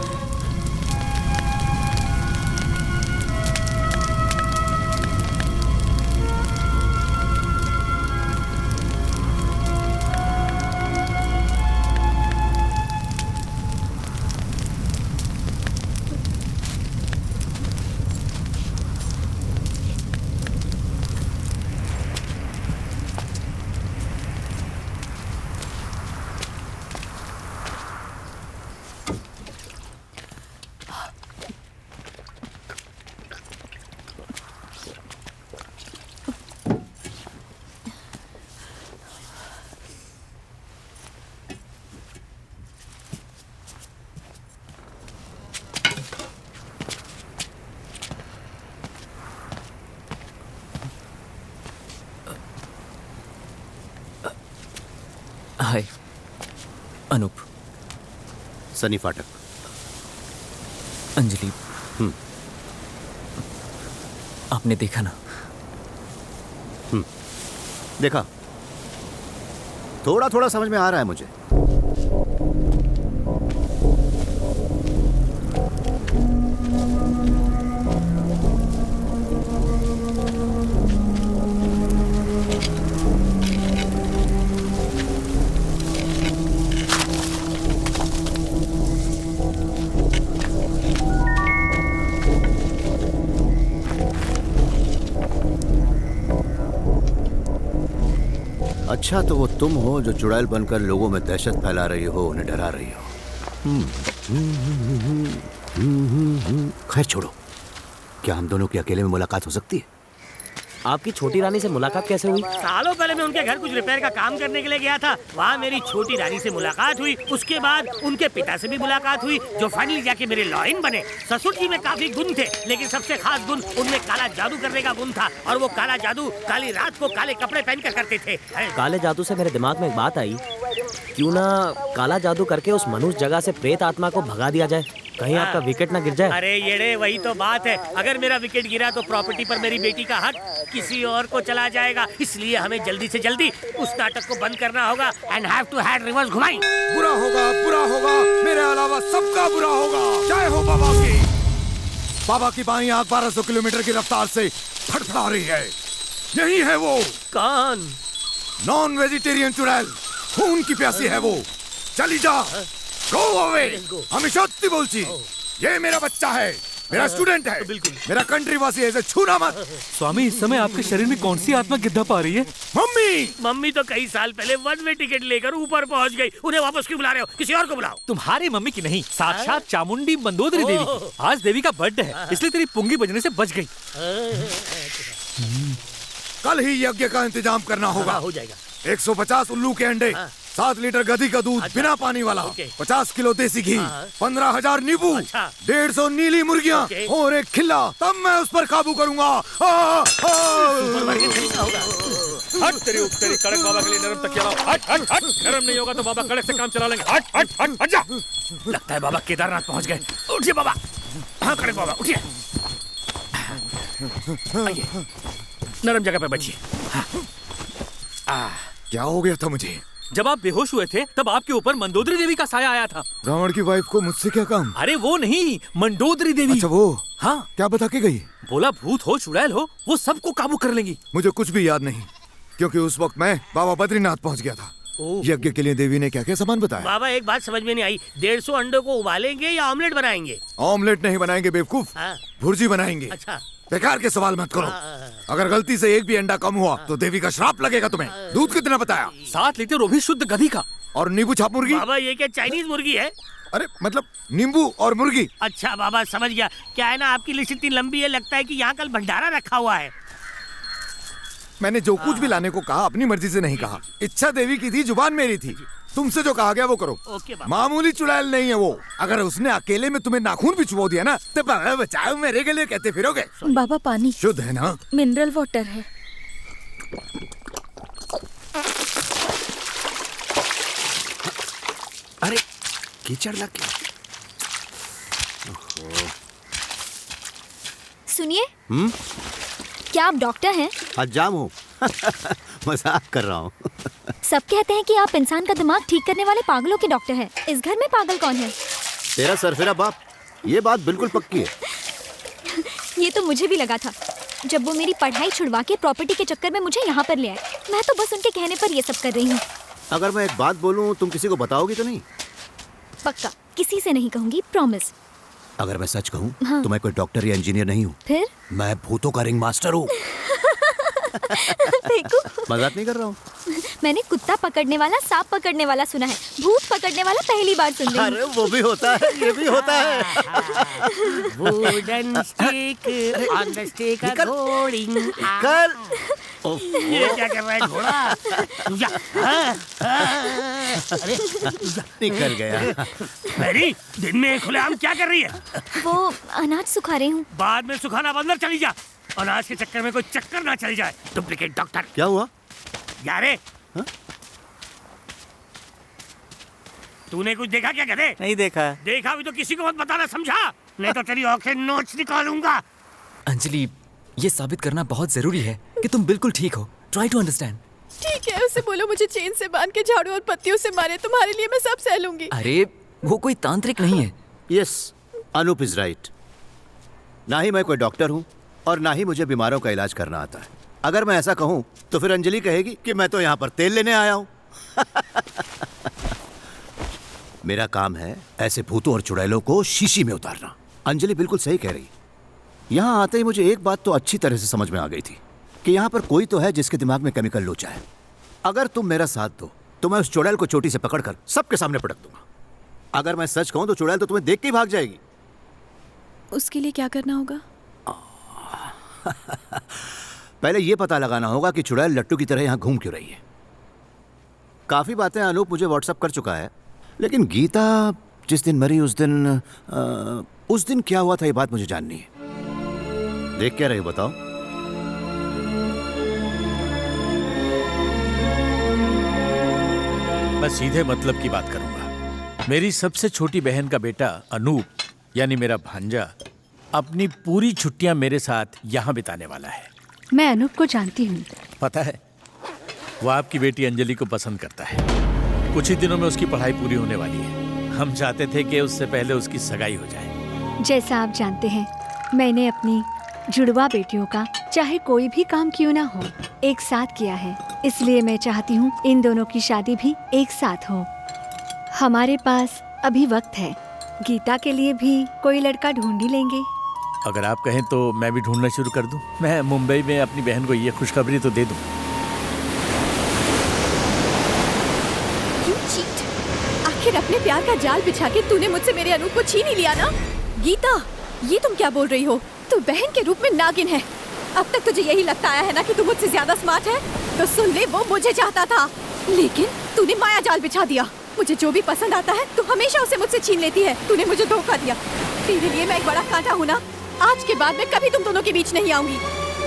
हाय अनूप। सनी फाटक। अंजलि, आपने देखा ना? देखा, थोड़ा थोड़ा समझ में आ रहा है मुझे। अच्छा, तो वो तुम हो जो चुड़ैल बनकर लोगों में दहशत फैला रही हो, उन्हें डरा रही हो। खैर छोड़ो, क्या हम दोनों की अकेले में मुलाकात हो सकती है? आपकी छोटी रानी से मुलाकात कैसे हुई? सालों पहले मैं उनके घर कुछ रिपेयर का काम करने के लिए गया था। वहाँ मेरी छोटी रानी से मुलाकात हुई। उसके बाद उनके पिता से भी मुलाकात हुई, जो फाइनली जाके मेरे लॉइन बने। ससुर जी में काफी गुण थे, लेकिन सबसे खास गुण उनमें काला जादू करने का गुण था। और वो काला जादू काली रात को काले कपड़े पहन कर करते थे। काले जादू से मेरे दिमाग में एक बात आई, क्यों ना काला जादू करके उस मनुष्य जगह से प्रेत आत्मा को भगा दिया जाए, कहीं आपका विकेट ना गिर जाए। अरे येड़े, वही तो बात है। अगर मेरा विकेट गिरा तो प्रॉपर्टी पर मेरी बेटी का हक किसी और को चला जाएगा। इसलिए हमें जल्दी से जल्दी उस नाटक को बंद करना होगा। And have to had reverse घुमाई। बुरा होगा, बुरा होगा, मेरे अलावा सबका बुरा होगा। जय हो बाबा की। बाबा की बाईं आंख 1200 किलोमीटर की रफ्तार से फड़फड़ा रही है। यही है वो। कौन? नॉन वेजिटेरियन चुड़ैल, खून की प्यासी है वो। चली जा, गो अवे। हमें सत्य बोलची, ये मेरा बच्चा है, मेरा स्टूडेंट है, मेरा कंट्री वासी है, इसे छूना मत। स्वामी, इस समय आपके शरीर में कौन सी आत्मा गिद्धा पा रही है? मम्मी तो कई साल पहले वन वे टिकट लेकर ऊपर पहुंच गई। उन्हें वापस क्यों बुला रहे हो? किसी और को बुलाओ। तुम्हारी मम्मी की नहीं, साक्षात चामुंडी मंदोदरी देवी की। आज देवी का बर्थडे है, इसलिए तेरी पुंगी बजने से बच गई। कल ही यज्ञ का इंतजाम करना होगा। हो जाएगा। 150 उल्लू के अंडे, 7 लीटर गधी का दूध बिना पानी वाला, 50 किलो देसी घी, 15,000 नींबू, 150 नीली मुर्गियाँ और एक खिल्ला, तब मैं उस पर काबू करूंगा। हट तेरी कड़क बाबा के लिए नरम तकिया लाओ। हट हट हट, नरम नहीं होगा तो बाबा कड़क से काम चला लेंगे। हट हट हट हट जा। लगता है बाबा केदारनाथ पहुंच गए। उठिए बाबा। हाँ कड़क बाबा, उठिए। आइए, नरम जगह पे बैठिए। क्या हो गया था मुझे? जब आप बेहोश हुए थे तब आपके ऊपर मंदोदरी देवी का साया आया था। रावण की वाइफ को मुझसे क्या काम? अरे वो नहीं, मंदोदरी देवी। अच्छा वो? हाँ। क्या बता के गई? बोला भूत हो चुड़ैल हो, वो सबको काबू कर लेंगी। मुझे कुछ भी याद नहीं, क्योंकि उस वक्त मैं बाबा बद्रीनाथ पहुंच गया था। यज्ञ के लिए देवी ने क्या क्या सामान बताया? बाबा एक बात समझ में नहीं आई, 150 अंडों को उबालेंगे या ऑमलेट बनाएंगे? ऑमलेट नहीं बनाएंगे बेवकूफ, भुर्जी बनाएंगे। अच्छा। बेकार के सवाल मत करो। अगर गलती से एक भी अंडा कम हुआ तो देवी का श्राप लगेगा तुम्हें। दूध कितना बताया? 7 लीटर, वो भी शुद्ध गधी का। और नींबू छाप मुर्गी? बाबा ये क्या चाइनीज मुर्गी है? अरे मतलब नींबू और मुर्गी। अच्छा बाबा समझ गया। क्या है ना, आपकी लिस्ट इतनी लंबी है, लगता है कि यहाँ कल भंडारा रखा हुआ है। मैंने जो कुछ भी लाने को कहा अपनी मर्जी से नहीं कहा। इच्छा देवी की थी, जुबान मेरी थी। तुमसे जो कहा गया वो करो। मामूली चुड़ैल नहीं है वो। अगर उसने अकेले में तुम्हें नाखून भी चुबो दिया ना तो बचाओ मेरे के लिए कहते फिरोगे। बाबा पानी शुद्ध है ना? मिनरल वाटर है। अरे कीचड़ लग गया। सुनिए, क्या आप डॉक्टर हैं? हज्जाम हूँ। मजाक कर रहा हूँ। सब कहते हैं कि आप इंसान का दिमाग ठीक करने वाले पागलों के डॉक्टर हैं। इस घर में पागल कौन है? तेरा सरफिरा बाप। ये बात बिल्कुल पक्की है। ये तो मुझे भी लगा था जब वो मेरी पढ़ाई छुड़वा के प्रॉपर्टी के चक्कर में मुझे यहाँ पर ले आए। मैं तो बस उनके कहने पर ये सब कर रही हूँ। अगर मैं एक बात बोलूँ, तुम किसी को बताओगी तो नहीं? पक्का किसी से नहीं कहूँगी, प्रॉमिस। अगर मैं सच कहूँ हाँ। तो मैं कोई डॉक्टर या इंजीनियर नहीं हूँ। फिर? मैं भूतों का रिंग मास्टर हूँ। देखो, मजाक नहीं कर रहा हूँ। मैंने कुत्ता पकड़ने वाला, सांप पकड़ने वाला सुना है, भूत पकड़ने वाला पहली बार सुन रही हूँ। अरे वो भी होता है, ये भी होता है। Wooden stick on the stick a going. निकल। ये क्या कर रहा है घोड़ा? या, अरे निकल गया। मैरी, दिन में खुलेआम क्या कर रही है? वो अनाज सुखा रही हूँ। बाद में सुखाना बंदर चली जा। अनाज के चक्कर में कोई चक्कर ना चल जाए। Duplicate doctor. क्या हुआ? यारे, तूने कुछ देखा क्या गधे? नहीं देखा। देखा भी तो किसी को मत बताना, समझा? नहीं तो तेरी आंखें नोच निकालूंगा। अंजलि, ये साबित करना बहुत जरूरी है कि तुम बिल्कुल ठीक हो। Try to understand. ठीक है, उसे बोलो मुझे चेन से बांध के झाड़ू और पत्तियों से मारे। तुम्हारे लिए मैं सब सह लूंगी। अरे वो कोई तांत्रिक नहीं है। Yes, Anoop is right. ना ही मैं कोई डॉक्टर हूँ और ना ही मुझे बीमारों का इलाज करना आता है। अगर मैं ऐसा कहूँ तो फिर अंजलि कहेगी कि मैं तो यहाँ पर तेल लेने आया हूँ। मेरा काम है ऐसे भूतों और चुड़ैलों को शीशी में उतारना। अंजलि बिल्कुल सही कह रही। यहाँ आते ही मुझे एक बात तो अच्छी तरह से समझ में आ गई थी कि यहाँ पर कोई तो है जिसके दिमाग में केमिकल लोचा है। अगर तुम मेरा साथ दो तो मैं उस चुड़ैल को चोटी से पकड़कर सबके सामने पटक दूंगा। अगर मैं सच कहूँ तो चुड़ैल तो तुम्हें देख के ही भाग जाएगी। उसके लिए क्या करना होगा? पहले ये पता लगाना होगा कि चुड़ैल लट्टू की तरह यहाँ घूम क्यों रही है। काफी बातें अनूप मुझे व्हाट्सएप कर चुका है, लेकिन गीता जिस दिन मरी उस दिन क्या हुआ था ये बात मुझे जाननी है। देख क्या रहे हो बताओ? मैं सीधे मतलब की बात करूंगा। मेरी सबसे छोटी बहन का बेटा अनूप यानी मेरा भांजा अपनी पूरी छुट्टियां मेरे साथ यहाँ बिताने वाला है। मैं अनूप को जानती हूँ। पता है, वो आपकी बेटी अंजलि को पसंद करता है। कुछ ही दिनों में उसकी पढ़ाई पूरी होने वाली है। हम चाहते थे कि उससे पहले उसकी सगाई हो जाए। जैसा आप जानते हैं, मैंने अपनी जुड़वा बेटियों का चाहे कोई भी काम क्यों ना हो एक साथ किया है। इसलिए मैं चाहती हूँ इन दोनों की शादी भी एक साथ हो। हमारे पास अभी वक्त है। गीता के लिए भी कोई लड़का ढूंढ ही लेंगे। अगर आप कहें तो मैं भी ढूंढना शुरू कर दूं। मैं मुंबई में अपनी बहन को ये खुशखबरी तो दे दूं। आखिर अपने प्यार का जाल बिछा के तूने मुझसे मेरे अनूप को छीन ही लिया ना? गीता, ये तुम क्या बोल रही हो? तू बहन के रूप में नागिन है। अब तक तुझे यही लगता आया है ना कि तू मुझसे ज्यादा स्मार्ट है? तो सुन ले, वो मुझे चाहता था, लेकिन तूने माया जाल बिछा दिया। मुझे जो भी पसंद आता है तू हमेशा उसे मुझसे छीन लेती है। तूने मुझे धोखा दिया। तेरे लिए मैं एक बड़ा कांटा हूँ ना। आज के बाद मैं कभी तुम दोनों के बीच नहीं आऊंगी।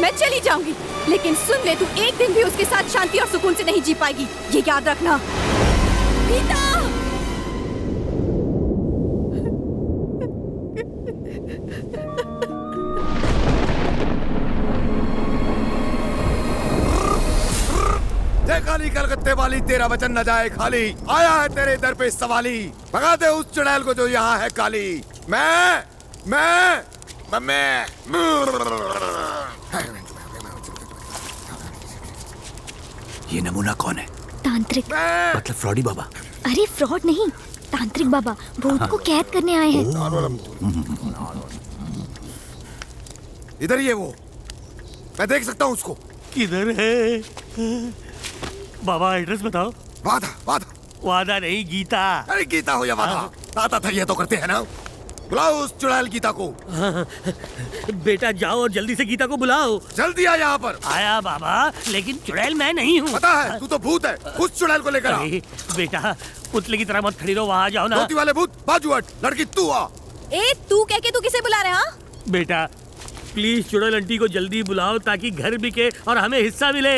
मैं चली जाऊंगी, लेकिन सुन ले, तू एक दिन भी उसके साथ शांति और सुकून से नहीं जी पाएगी। ये याद रखना। गीता! काली कलकत्ते वाली, तेरा वचन न जाए खाली। आया है तेरे दर पे सवाली। भगा दे उस चुड़ैल को जो यहाँ है काली। मैं ये नमूना कौन है? तांत्रिक। मतलब फ्रॉडी बाबा? अरे फ्रॉड नहीं, तांत्रिक बाबा भूत को कैद करने आए हैं। इधर ही है वो, मैं देख सकता हूँ उसको। किधर है? बाबा एड्रेस बताओ। वादा नहीं, गीता। अरे गीता हो या वादा, आता था ये तो करते हैं ना। बुलाओ उस चुड़ैल गीता को। बेटा जाओ और जल्दी से गीता को बुलाओ। जल्दी आ यहाँ पर। आया बाबा, लेकिन चुड़ैल मैं नहीं हूँ। पता है, तू तो भूत है। उस चुड़ैल को लेकर आ। बेटा पुतले की तरह मत खड़ी रहो, वहाँ जाओ ना। धोती वाले भूत, बाजू हट। लड़की तू आ। ए, तू कह के तू किसे बुला रहा है? बेटा प्लीज चुड़ैल आंटी को जल्दी बुलाओ ताकि घर बिके और हमें हिस्सा मिले।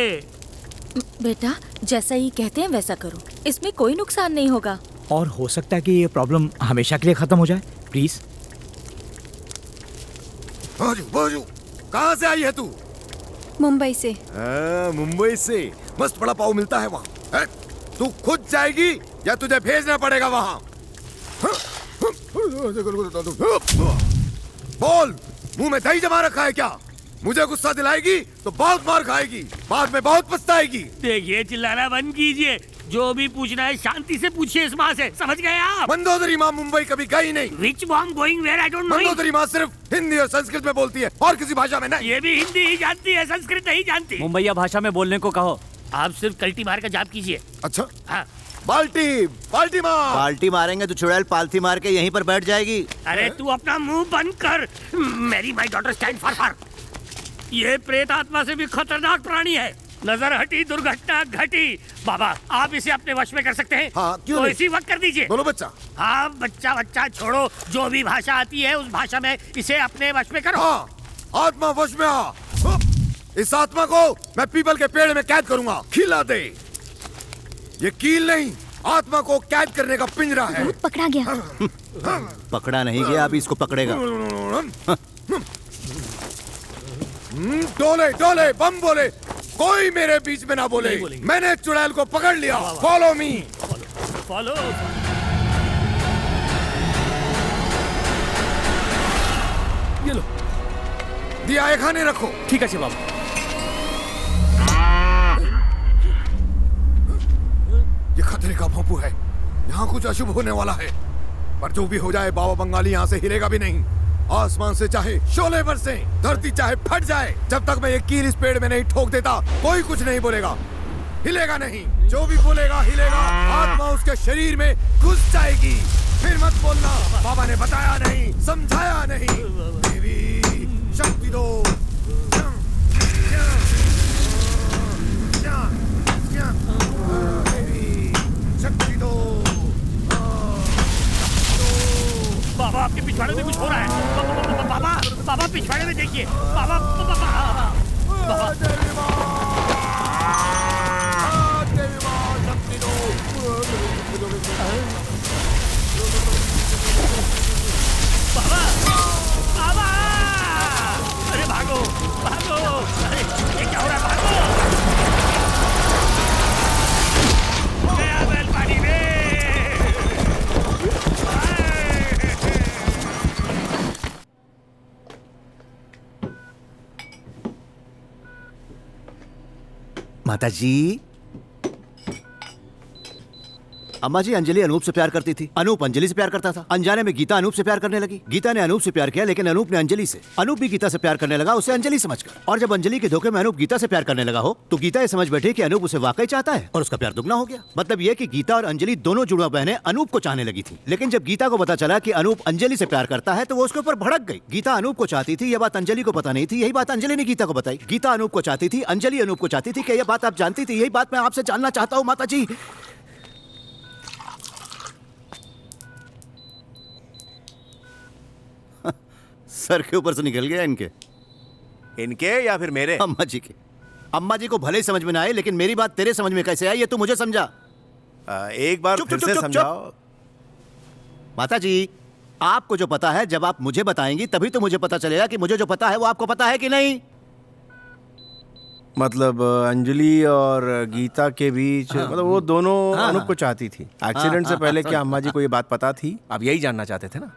बेटा जैसा ही कहते हैं वैसा करो, इसमें कोई नुकसान नहीं होगा। और हो सकता है कि ये प्रॉब्लम हमेशा के लिए खत्म हो जाए। प्लीज। बाजू, कहाँ से आई है तू? मुंबई से। मुंबई से मस्त बड़ा पाव मिलता है वहाँ। तू खुद जाएगी या तुझे भेजना पड़ेगा वहाँ? बोल, मुंह में दही जमा रखा है क्या? मुझे गुस्सा दिलाएगी तो बहुत मार खाएगी, बाद में बहुत पछताएगी। देखिए, चिल्लाना बंद कीजिए। जो भी पूछना है शांति से पूछिए इस माँ से, समझ गए आप? मंदोदरी माँ मुंबई कभी गई नहीं। Which mom going where I don't know. Mandodari माँ सिर्फ हिंदी और संस्कृत में बोलती है और किसी भाषा में नहीं। ये भी हिंदी ही जानती है, संस्कृत नहीं जानती। मुंबईया भाषा में बोलने को कहो। आप सिर्फ कल्टी मार का जाप कीजिए। अच्छा। हाँ। बाल्टी बाल्टी मार। बाल्टी मारेंगे तो चुड़ैल पालथी मार के यहीं पर बैठ जाएगी। अरे तू अपना मुंह बंद कर। मेरी माई डॉटर स्टैंड फॉर। ये प्रेत आत्मा से भी खतरनाक प्राणी है। नजर हटी, दुर्घटना घटी। बाबा, आप इसे अपने वश में कर सकते हैं? हाँ, क्यों तो नहीं? इसी वक्त कर दीजिए। बोलो बच्चा। हाँ, बच्चा छोड़ो, जो भी भाषा आती है उस भाषा में इसे अपने वश में करो। हाँ, आत्मा वश में आ। इस आत्मा को मैं पीपल के पेड़ में कैद करूंगा। खिला दे। ये कील नहीं, आत्मा को कैद करने का पिंजरा है। पकड़ा गया। पकड़ा नहीं गया, अभी इसको पकड़ेगा। डोले डोले बम बोले, कोई मेरे बीच में ना बोले। मैंने चुड़ैल को पकड़ लिया। Follow me. फॉलो। ये लो, दिया एक खाने रखो। ठीक है बाबा। ये खतरे का भोंपू है, यहाँ कुछ अशुभ होने वाला है। पर जो भी हो जाए, बाबा बंगाली यहाँ से हिलेगा भी नहीं। आसमान से चाहे शोले बरसे, धरती चाहे फट जाए, जब तक मैं ये कील इस पेड़ में नहीं ठोक देता, कोई कुछ नहीं बोलेगा, हिलेगा नहीं। जो भी बोलेगा हिलेगा। आत्मा उसके शरीर में घुस जाएगी। फिर मत बोलना बाबा ने बताया नहीं, समझाया नहीं। देवी शक्ति दो। शक्ति दो। बाबा, आपके पिछवाड़े में कुछ हो रहा है। बाबा पिछवाड़े में देखिए। बाबा अरे भागो भागो। अरे ये क्या हो रहा है? भागो। गया बैल पानी में। माता जी। अम्मा जी, अंजलि अनूप से प्यार करती थी, अनूप अंजलि से प्यार करता था। अनजाने में गीता अनूप से प्यार करने लगी। गीता ने अनूप से प्यार किया, लेकिन अनूप ने अंजलि से। अनूप भी गीता से प्यार करने लगा, उसे अंजलि समझकर। और जब अंजलि के धोखे में अनूप गीता से प्यार करने लगा हो, तो गीता ये समझ बैठी कि अनूप उसे वाकई चाहता है और उसका प्यार दुगना हो गया। मतलब ये कि गीता और अंजलि दोनों जुड़वा बहनें अनूप को चाहने लगी थी। लेकिन जब गीता को पता चला कि अनूप अंजलि से प्यार करता है, तो वो उसके ऊपर भड़क गई। गीता अनूप को चाहती थी, यह बात अंजलि को पता नहीं थी। यही बात अंजलि ने गीता को बताई। गीता अनूप को चाहती थी, अंजलि अनूप को चाहती थी। क्या यह बात आप जानती थी? यही बात मैं आपसे जानना चाहता हूँ माता जी। सर के ऊपर से निकल गया इनके। इनके या फिर मेरे? अम्मा जी के। अम्मा जी को भले ही समझ में ना आए, लेकिन मेरी बात तेरे समझ में कैसे आई, ये तू मुझे समझा। एक बार फिर से समझाओ। माता जी, आपको जो पता है, जब आप मुझे बताएंगी तभी तो मुझे पता चलेगा कि मुझे जो पता है वो आपको पता है कि नहीं। मतलब अंजलि और गीता के बीच, मतलब वो दोनों अनूप को चाहती थी। एक्सीडेंट से पहले क्या अम्मा जी को ये बात पता थी? आप यही जानना चाहते थे ना?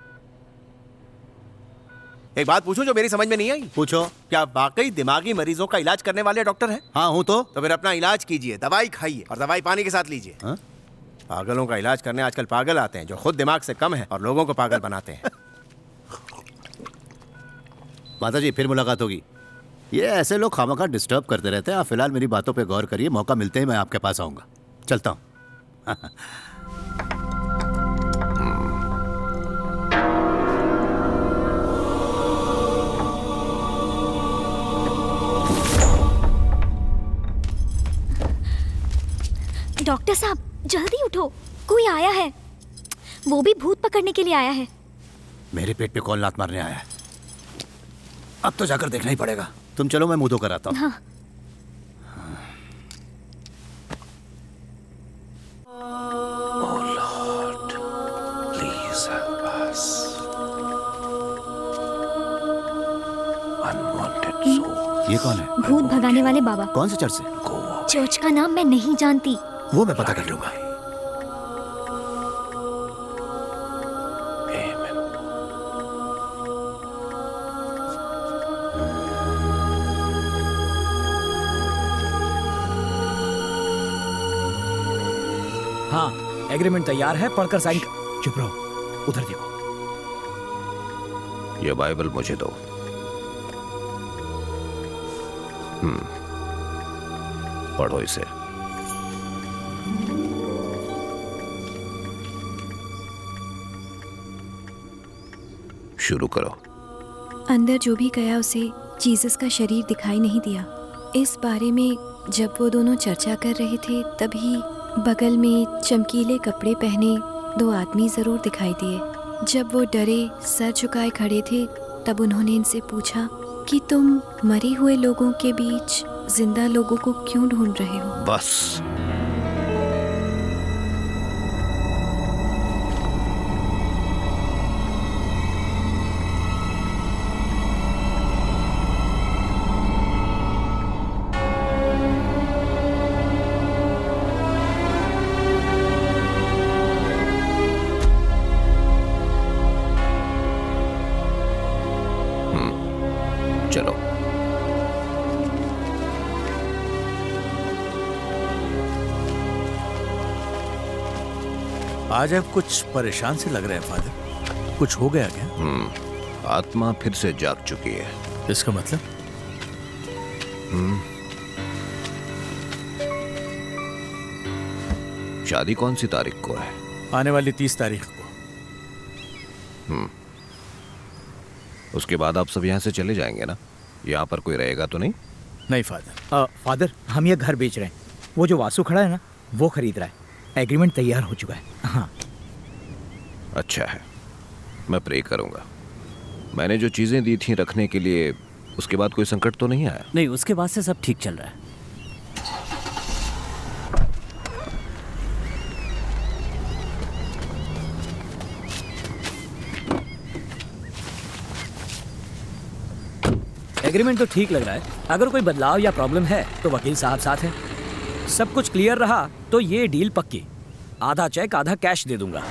एक बात पूछूं जो मेरी समझ में नहीं आई? पूछो। क्या आप वाकई दिमागी मरीजों का इलाज करने वाले डॉक्टर हैं? हाँ हूँ। तो फिर अपना इलाज कीजिए, दवाई खाइए और दवाई पानी के साथ लीजिए। पागलों का इलाज करने आजकल पागल आते हैं जो खुद दिमाग से कम है और लोगों को पागल बनाते हैं। माता जी, फिर मुलाकात होगी। ये ऐसे लोग खामखा डिस्टर्ब करते रहते हैं। आप फिलहाल मेरी बातों पे गौर करिए, मौका मिलते ही मैं आपके पास आऊंगा। चलता हूँ। डॉक्टर साहब, जल्दी उठो, कोई आया है। वो भी भूत पकड़ने के लिए आया है। मेरे पेट पे कौन लात मारने आया है? अब तो जाकर देखना ही पड़ेगा। तुम चलो, मैं मुंह धो कर आता हूँ। हाँ। ये कौन है? भूत भगाने वाले बाबा। कौन से चर्च से? चर्च का नाम मैं नहीं जानती। वो मैं पता कर लूंगा। हाँ, एग्रीमेंट तैयार है, पढ़कर साइन। चुप रहो, उधर देखो। ये बाइबल मुझे दो। पढ़ो इसे। शुरू करो। अंदर जो भी गया उसे जीसस का शरीर दिखाई नहीं दिया। इस बारे में जब वो दोनों चर्चा कर रहे थे तभी बगल में चमकीले कपड़े पहने 2 आदमी जरूर दिखाई दिए। जब वो डरे सर झुकाए खड़े थे तब उन्होंने इनसे पूछा कि तुम मरे हुए लोगों के बीच जिंदा लोगों को क्यों ढूंढ रहे हो? बस। चलो। आज आप कुछ परेशान से लग रहे हैं फादर। कुछ हो गया क्या? आत्मा फिर से जाग चुकी है। इसका मतलब? शादी कौन सी तारीख को है? आने वाली 30 तारीख को। उसके बाद आप सब यहाँ से चले जाएंगे ना? यहाँ पर कोई रहेगा तो नहीं? नहीं फादर। फादर, हम ये घर बेच रहे हैं। वो जो वासु खड़ा है ना, वो खरीद रहा है। एग्रीमेंट तैयार हो चुका है। हाँ। अच्छा है, मैं प्रे करूँगा। मैंने जो चीज़ें दी थी रखने के लिए, उसके बाद कोई संकट तो नहीं आया? नहीं, उसके बाद से सब ठीक चल रहा है। एग्रीमेंट तो ठीक लग रहा है। अगर कोई बदलाव या प्रॉब्लम है तो वकील साहब साथ हैं। सब कुछ क्लियर रहा तो ये डील पक्की। आधा चेक आधा कैश दे दूंगा।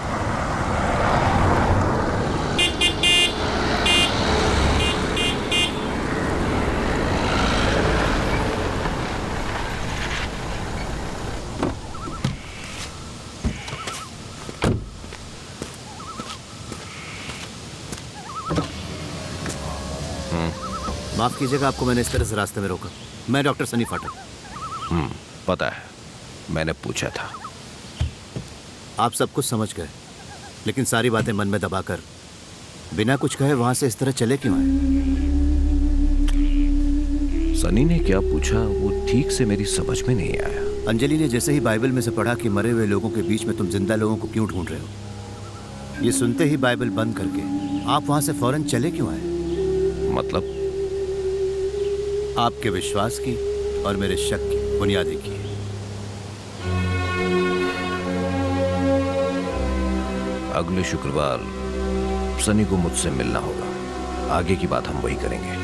माफ कीजिएगा, आपको मैंने इस तरह से रास्ते में रोका। मैं डॉक्टर सनी फाटक। पता है, मैंने पूछा था। आप सब कुछ समझ गए, लेकिन सारी बातें मन में दबाकर बिना कुछ कहे वहां से इस तरह चले क्यों आए? सनी ने क्या पूछा वो ठीक से मेरी समझ में नहीं आया। अंजलि ने जैसे ही बाइबल में से पढ़ा कि मरे हुए लोगों के बीच में तुम जिंदा लोगों को क्यों ढूंढ रहे हो, ये सुनते ही बाइबल बंद करके आप वहां से फौरन चले क्यों आए? मतलब? आपके विश्वास की और मेरे शक की बुनियादी की। अगले शुक्रवार सनी को मुझसे मिलना होगा। आगे की बात हम वही करेंगे।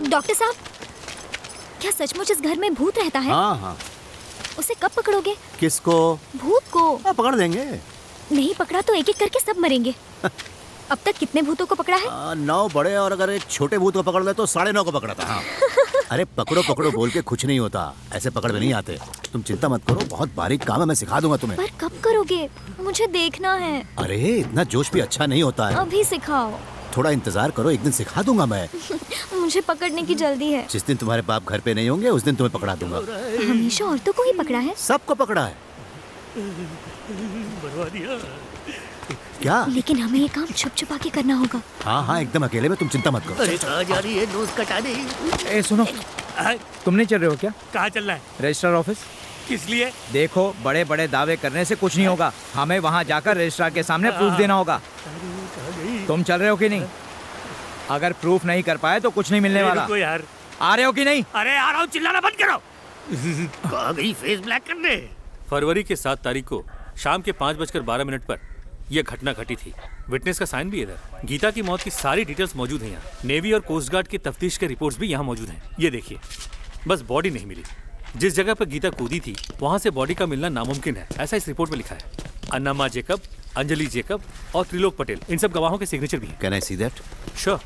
डॉक्टर साहब, क्या सचमुच इस घर में भूत रहता है? हाँ हाँ। उसे कब पकड़ोगे? किसको? भूत को। पकड़ लेंगे। नहीं पकड़ा तो एक एक करके सब मरेंगे। अब तक कितने भूतों को पकड़ा है? 9 बड़े, और अगर एक छोटे भूत को पकड़ ले तो 9.5 को पकड़ा था। हाँ। अरे पकड़ो पकड़ो बोल के कुछ नहीं होता, ऐसे पकड़ में नहीं आते। तुम चिंता मत करो, बहुत बारीक काम है, मैं सिखा दूंगा तुम्हें। पर कब करोगे? मुझे देखना है। अरे इतना जोश भी अच्छा नहीं होता है। अभी सिखाओ। थोड़ा इंतजार करो, एक दिन सिखा दूंगा मैं। मुझे पकड़ने की जल्दी है। जिस दिन तुम्हारे बाप घर पे नहीं होंगे उस दिन तुम्हें पकड़ा दूंगा। हमेशा औरतों को ही पकड़ा है? सबको पकड़ा है। क्या? लेकिन हमें ये काम छुप छुपा के करना होगा। हाँ हाँ, एकदम अकेले में, तुम चिंता मत करो। अरे कहाँ जा रही है? नोज कटा दे। ए सुनो, तुम नहीं चल रहे हो क्या? कहाँ चल रहा है? Registrar office. किस लिए? देखो, बड़े बड़े दावे करने से कुछ नहीं होगा। हमें वहाँ जाकर रजिस्ट्रार के सामने प्रूफ देना होगा। तुम चल रहे हो कि नहीं? अगर प्रूफ नहीं कर पाए तो कुछ नहीं मिलने वाला। रुको यार, आ रहे हो कि नहीं? अरे आ रहा हूँ, चिल्लाना बंद करो। कहाँ गई फेस ब्लैक करने? फरवरी के 7 तारीख को शाम के 5:12 पर यह घटना घटी थी। विटनेस का साइन भी इधर। गीता की मौत की सारी डिटेल्स मौजूद हैं यहाँ। नेवी और कोस्ट गार्ड की तफ्तीश के रिपोर्ट्स भी यहाँ मौजूद हैं। ये देखिए, बस बॉडी नहीं मिली। जिस जगह पर गीता कूदी थी वहाँ से बॉडी का मिलना नामुमकिन है, ऐसा इस रिपोर्ट में लिखा है। अन्नामा जेकब, अंजलि जेकब और त्रिलोक पटेल, इन सब गवाहों के सिग्नेचर भी हैं। Can I see that? Sure.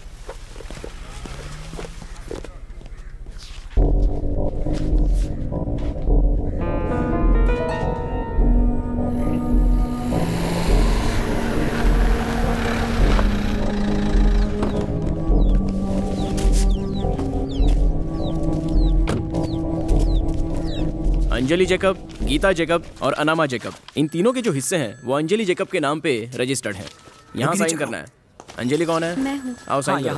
Anjali Jacob, Geeta Jacob और अनामा जेकब, इन तीनों के जो हिस्से हैं वो अंजलि जेकब के नाम पे रजिस्टर्ड हैं। यहाँ साइन करना है। अंजलि कौन है? मैं हूँ। आओ साइन करो।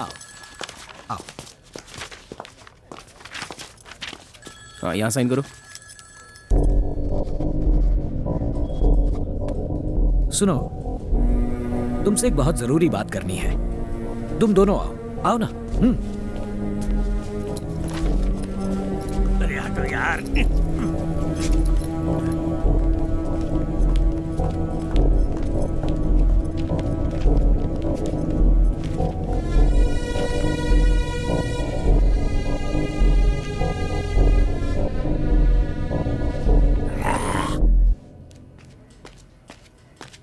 हाँ, यहाँ साइन करो। सुनो, तुमसे एक बहुत जरूरी बात करनी है। तुम दोनों आओ ना। अरे हटो यार।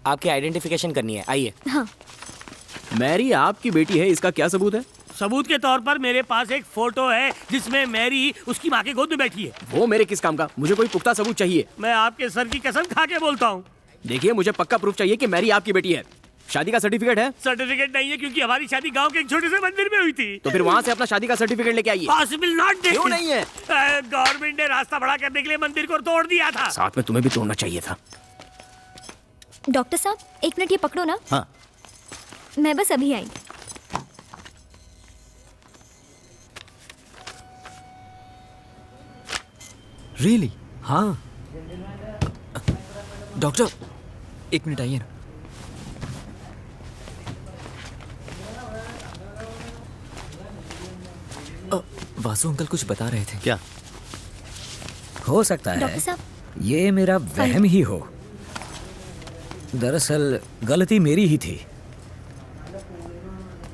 आपकी आइडेंटिफिकेशन करनी है, आइए। हाँ। मैरी आपकी बेटी है, इसका क्या सबूत है? सबूत के तौर पर मेरे पास एक फोटो है जिसमें मैरी उसकी माँ के गोद में बैठी है। वो मेरे किस काम का? मुझे कोई पुख्ता सबूत चाहिए। मैं आपके सर की कसम खा के बोलता हूँ। देखिए, मुझे पक्का प्रूफ चाहिए कि मैरी आपकी बेटी है। शादी का सर्टिफिकेट है? सर्टिफिकेट नहीं है, क्योंकि हमारी शादी गांव के एक छोटे से मंदिर में हुई थी। तो फिर वहाँ से अपना शादी का सर्टिफिकेट लेके आइए। Possible not. क्यों नहीं है? गवर्नमेंट ने रास्ता बड़ा करने के लिए मंदिर को तोड़ दिया था। साथ में तुम्हें भी तोड़ना चाहिए था। डॉक्टर साहब, 1 मिनट ये पकड़ो ना। हाँ। मैं बस अभी आई। रियली? हाँ। डॉक्टर, 1 मिनट आइए ना। वासु अंकल कुछ बता रहे थे। क्या? हो सकता डॉक्टर है साहब। ये मेरा वहम ही हो। दरअसल गलती मेरी ही थी।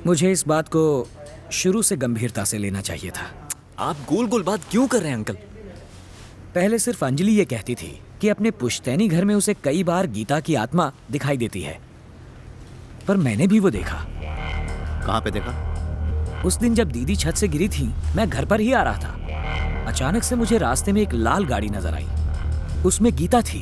मुझे इस बात को शुरू से गंभीरता से लेना चाहिए था। आप गोल गोल बात क्यों कर रहे हैं अंकल? पहले सिर्फ अंजलि ये कहती थी कि अपने पुश्तैनी घर में उसे कई बार गीता की आत्मा दिखाई देती है, पर मैंने भी वो देखा। कहाँ पे देखा? उस दिन जब दीदी छत से गिरी थी, मैं घर पर ही आ रहा था। अचानक से मुझे रास्ते में एक लाल गाड़ी नजर आई। उसमें गीता थी।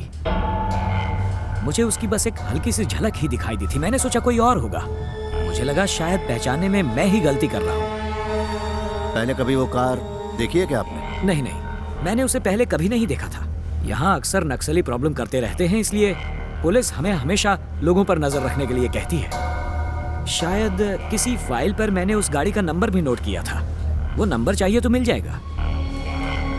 मुझे उसकी बस एक हल्की सी झलक ही दिखाई दी थी। मैंने सोचा कोई और होगा। मुझे लगा शायद पहचानने में मैं ही गलती कर रहा हूँ। पहले कभी वो कार देखी है क्या आपने? नहीं नहीं, मैंने उसे पहले कभी नहीं देखा था। यहाँ अक्सर नक्सली प्रॉब्लम करते रहते हैं, इसलिए पुलिस हमें हमेशा लोगों पर नजर रखने के लिए कहती है। शायद किसी फाइल पर मैंने उस गाड़ी का नंबर भी नोट किया था। वो नंबर चाहिए तो मिल जाएगा।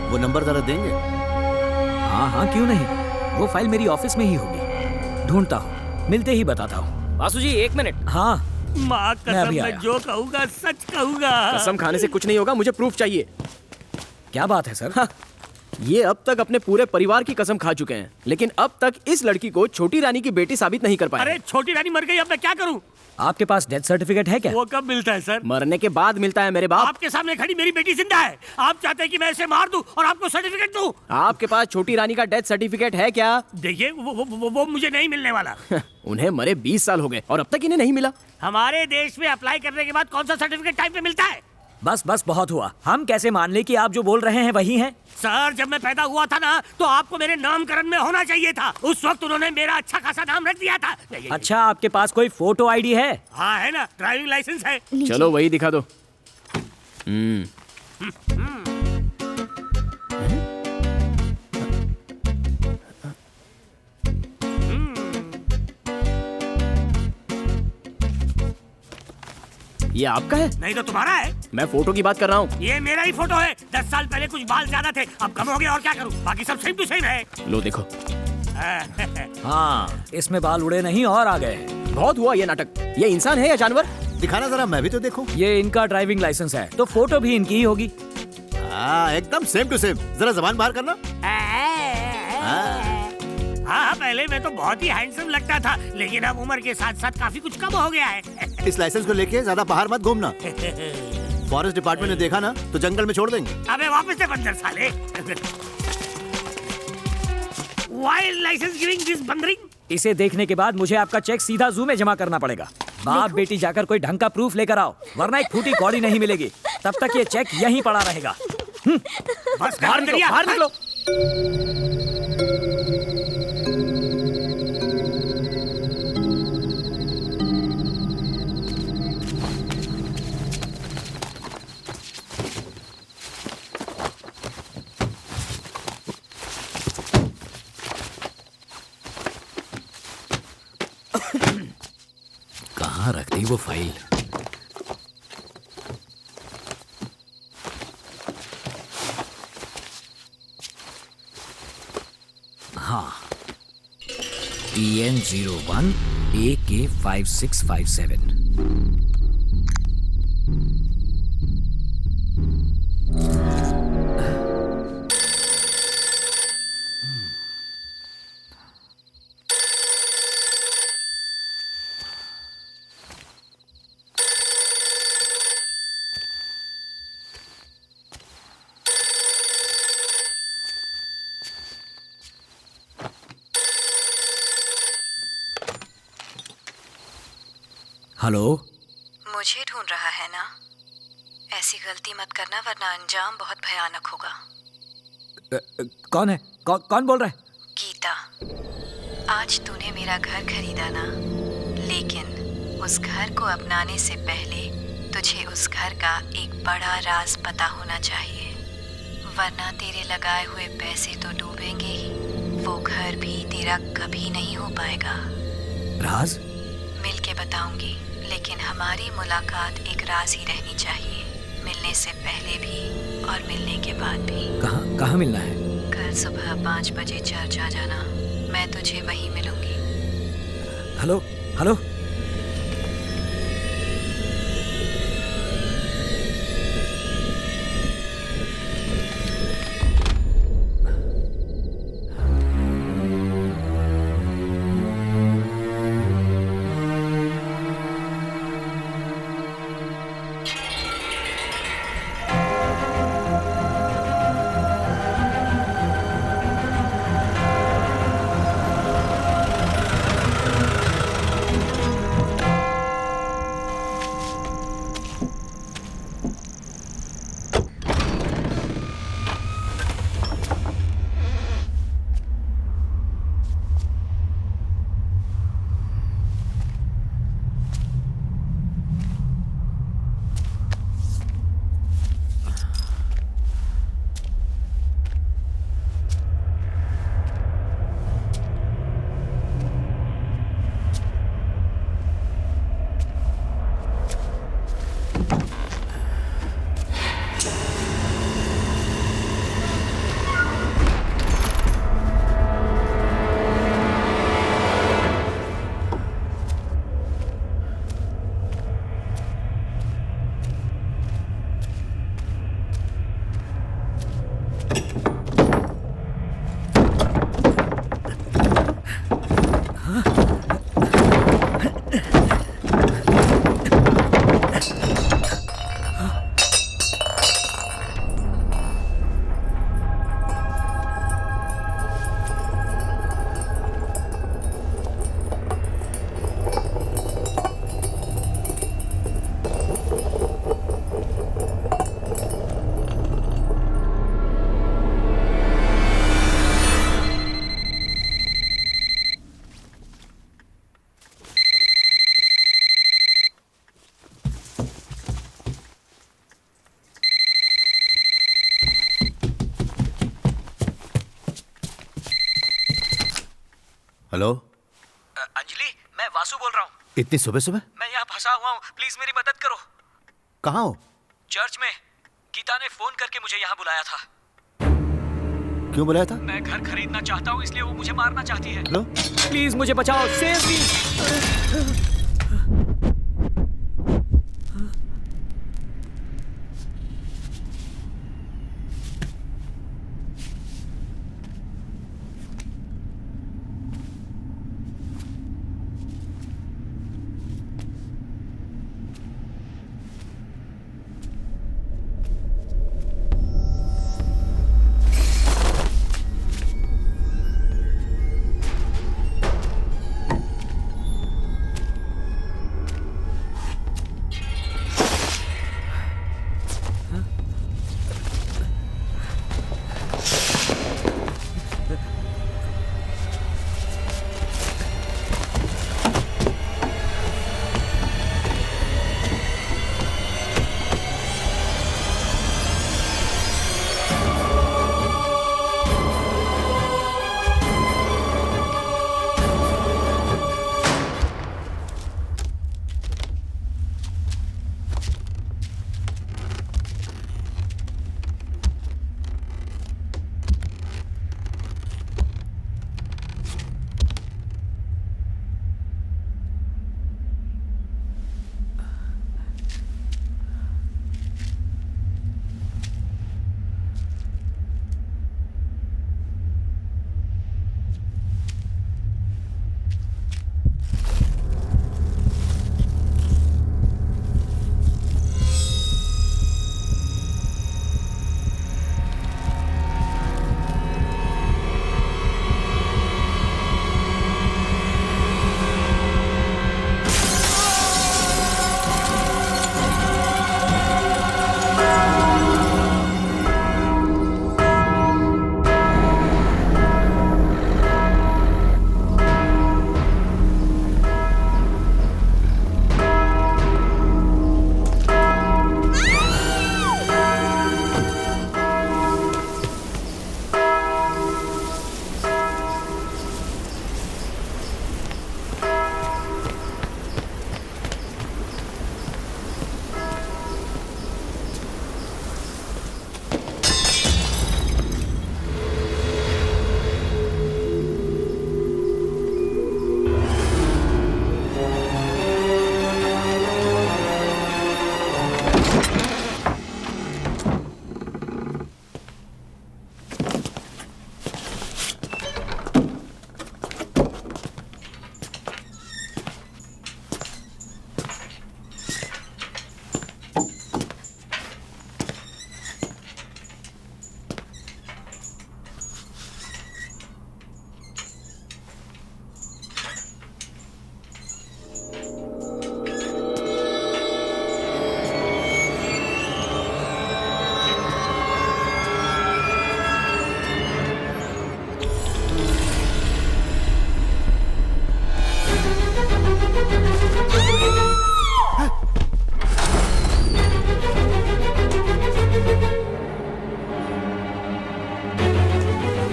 वो नंबर जरा देंगे? हाँ हाँ, क्यों नहीं। वो फाइल मेरी ऑफिस में ही होगी। ढूंढता हूँ, मिलते ही बताता हूँ। वासु जी 1 मिनट। हाँ, माँ कसम, मैं जो कहूँगा सच कहूँगा। कसम खाने से कुछ नहीं होगा, मुझे प्रूफ चाहिए। क्या बात है सर? हाँ, ये अब तक अपने पूरे परिवार की कसम खा चुके हैं, लेकिन अब तक इस लड़की को छोटी रानी की बेटी साबित नहीं कर पाए। अरे छोटी रानी मर गई, अब मैं क्या करूँ? आपके पास डेथ सर्टिफिकेट है क्या? वो कब मिलता है सर? मरने के बाद मिलता है मेरे बाप। आपके सामने खड़ी मेरी बेटी जिंदा है। आप चाहते हैं कि मैं इसे मार दूं और आपको सर्टिफिकेट दूं? आपके पास छोटी रानी का डेथ सर्टिफिकेट है क्या? देखिए, वो मुझे नहीं मिलने वाला। उन्हें मरे 20 साल हो गए और अब तक इन्हें नहीं मिला। हमारे देश में अप्लाई करने के बाद कौन सा सर्टिफिकेट टाइम पे मिलता है? बस बस, बहुत हुआ। हम कैसे मान ले कि आप जो बोल रहे हैं वही हैं? सर, जब मैं पैदा हुआ था ना, तो आपको मेरे नामकरण में होना चाहिए था। उस वक्त उन्होंने मेरा अच्छा खासा नाम रख दिया था। अच्छा, आपके पास कोई फोटो आईडी है? हाँ है ना, ड्राइविंग लाइसेंस है। चलो वही दिखा दो। ये आपका है? नहीं तो तुम्हारा है। मैं फोटो की बात कर रहा हूँ। ये मेरा ही फोटो है। 10 साल पहले कुछ बाल ज्यादा थे, अब कम हो गए और क्या करूँ? बाकी सब सेम टू सेम है। लो देखो। हाँ, इसमें बाल उड़े नहीं और आ गए। बहुत हुआ ये नाटक। ये इंसान है या जानवर? दिखाना जरा, मैं भी तो देखूं। ये इनका ड्राइविंग लाइसेंस है, तो फोटो भी इनकी ही होगी। एकदम सेम टू सेम। जरा जबान बाहर करना। हाँ, पहले मैं तो बहुत ही हैंडसम लगता था, लेकिन अब उम्र के साथ साथ काफी कुछ कम हो गया है। इस लाइसेंस को लेके ज्यादा बाहर मत घूमना। फॉरेस्ट डिपार्टमेंट ने देखा ना तो जंगल में छोड़ देंगे। अबे वापस से बंदर साले। वाइल्ड लाइसेंस गिविंग दिस बंदरिंग। इसे देखने के बाद मुझे आपका चेक सीधा जू में जमा करना पड़ेगा। बाप बेटी जाकर कोई ढंग का प्रूफ लेकर आओ, वरना एक फूटी कौड़ी नहीं मिलेगी। तब तक ये चेक यहीं पड़ा रहेगा। बस बाहर निकलो, बाहर निकलो। कहाँ रख दी वो फाइल? हाँ, PN01 AK5657। हेलो, मुझे ढूंढ रहा है ना? ऐसी गलती मत करना वरना अंजाम बहुत भयानक होगा। कौन है? कौन बोल रहा है? गीता, आज तूने मेरा घर खरीदा ना, लेकिन उस घर को अपनाने से पहले तुझे उस घर का एक बड़ा राज पता होना चाहिए, वरना तेरे लगाए हुए पैसे तो डूबेंगे ही, वो घर भी तेरा कभी नहीं हो पाएगा। राज? मिल के बताऊंगी, लेकिन हमारी मुलाकात एक राज ही रहनी चाहिए, मिलने से पहले भी और मिलने के बाद भी। कहाँ मिलना है? कल सुबह 5 बजे चर्च आ जाना, मैं तुझे वहीं मिलूंगी। हेलो हेलो, हेलो अंजलि, मैं वासु बोल रहा हूँ। इतनी सुबह सुबह? मैं यहाँ फंसा हुआ हूँ, प्लीज मेरी मदद करो। कहाँ हो? चर्च में। गीता ने फोन करके मुझे यहाँ बुलाया था। क्यों बुलाया था? मैं घर खरीदना चाहता हूँ, इसलिए वो मुझे मारना चाहती है। हेलो, प्लीज मुझे बचाओ, सेव मी।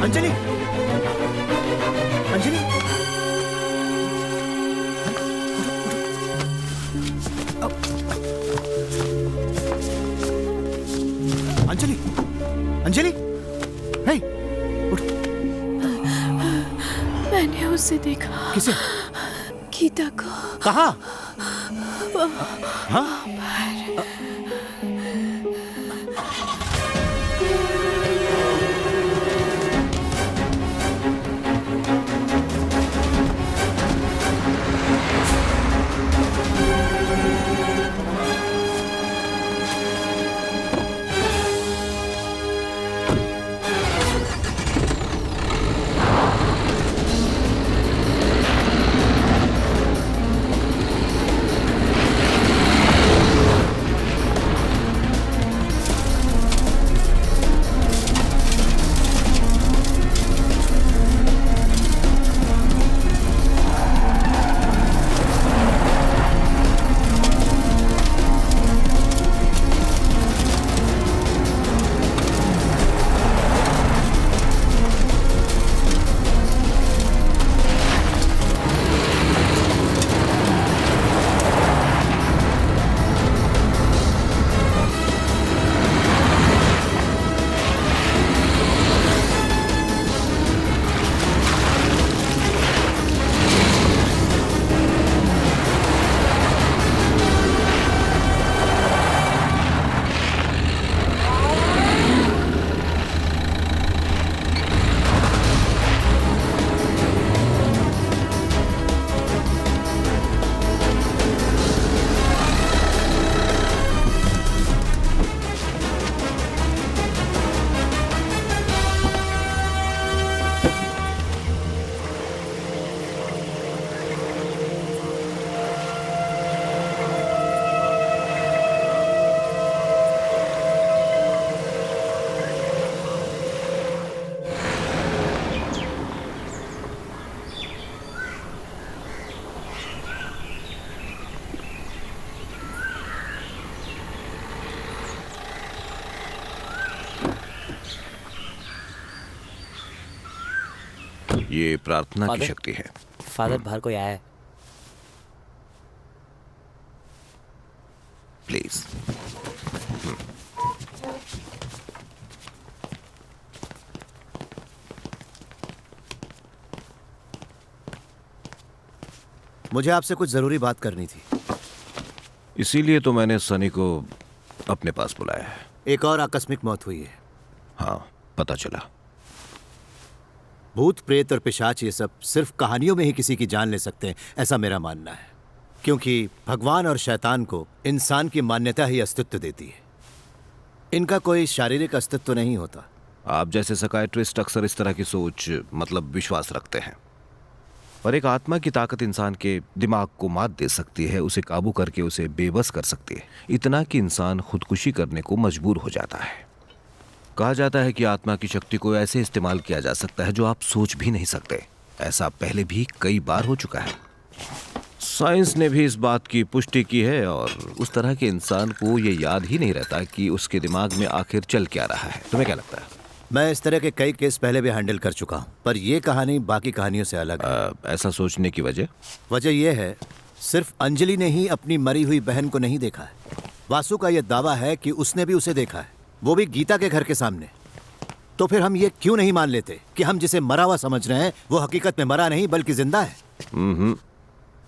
अंजलि, अंजलि, अंजलि, अंजलि, हे, उठ। मैंने उसे देखा। किसे? गीता को। कहाँ? वो हाँ? ये प्रार्थना की फादर? शक्ति है। फादर बाहर कोई आया है। प्लीज। मुझे आपसे कुछ जरूरी बात करनी थी। इसीलिए तो मैंने सनी को अपने पास बुलाया है। एक और आकस्मिक मौत हुई है। हाँ, पता चला। भूत प्रेत और पिशाच ये सब सिर्फ कहानियों में ही किसी की जान ले सकते हैं, ऐसा मेरा मानना है। क्योंकि भगवान और शैतान को इंसान की मान्यता ही अस्तित्व देती है। इनका कोई शारीरिक अस्तित्व नहीं होता। आप जैसे साइकियाट्रिस्ट अक्सर इस तरह की सोच मतलब विश्वास रखते हैं। पर एक आत्मा की ताकत इंसान के दिमाग को मात दे सकती है, उसे काबू करके उसे बेबस कर सकती है, इतना कि इंसान खुदकुशी करने को मजबूर हो जाता है। कहा जाता है कि आत्मा की शक्ति को ऐसे इस्तेमाल किया जा सकता है जो आप सोच भी नहीं सकते। ऐसा पहले भी कई बार हो चुका है। साइंस ने भी इस बात की पुष्टि की है और उस तरह के इंसान को ये याद ही नहीं रहता कि उसके दिमाग में आखिर चल क्या रहा है। तुम्हें क्या लगता है? मैं इस तरह के कई केस पहले भी हैंडल कर चुका हूँ, पर यह कहानी बाकी कहानियों से अलग है। ऐसा सोचने की वजह यह है, सिर्फ अंजलि ने ही अपनी मरी हुई बहन को नहीं देखा है। वासु का यह दावा है कि उसने भी उसे देखा है, वो भी गीता के घर के सामने। तो फिर हम ये क्यों नहीं मान लेते कि हम जिसे मरा हुआ समझ रहे हैं वो हकीकत में मरा नहीं बल्कि जिंदा है।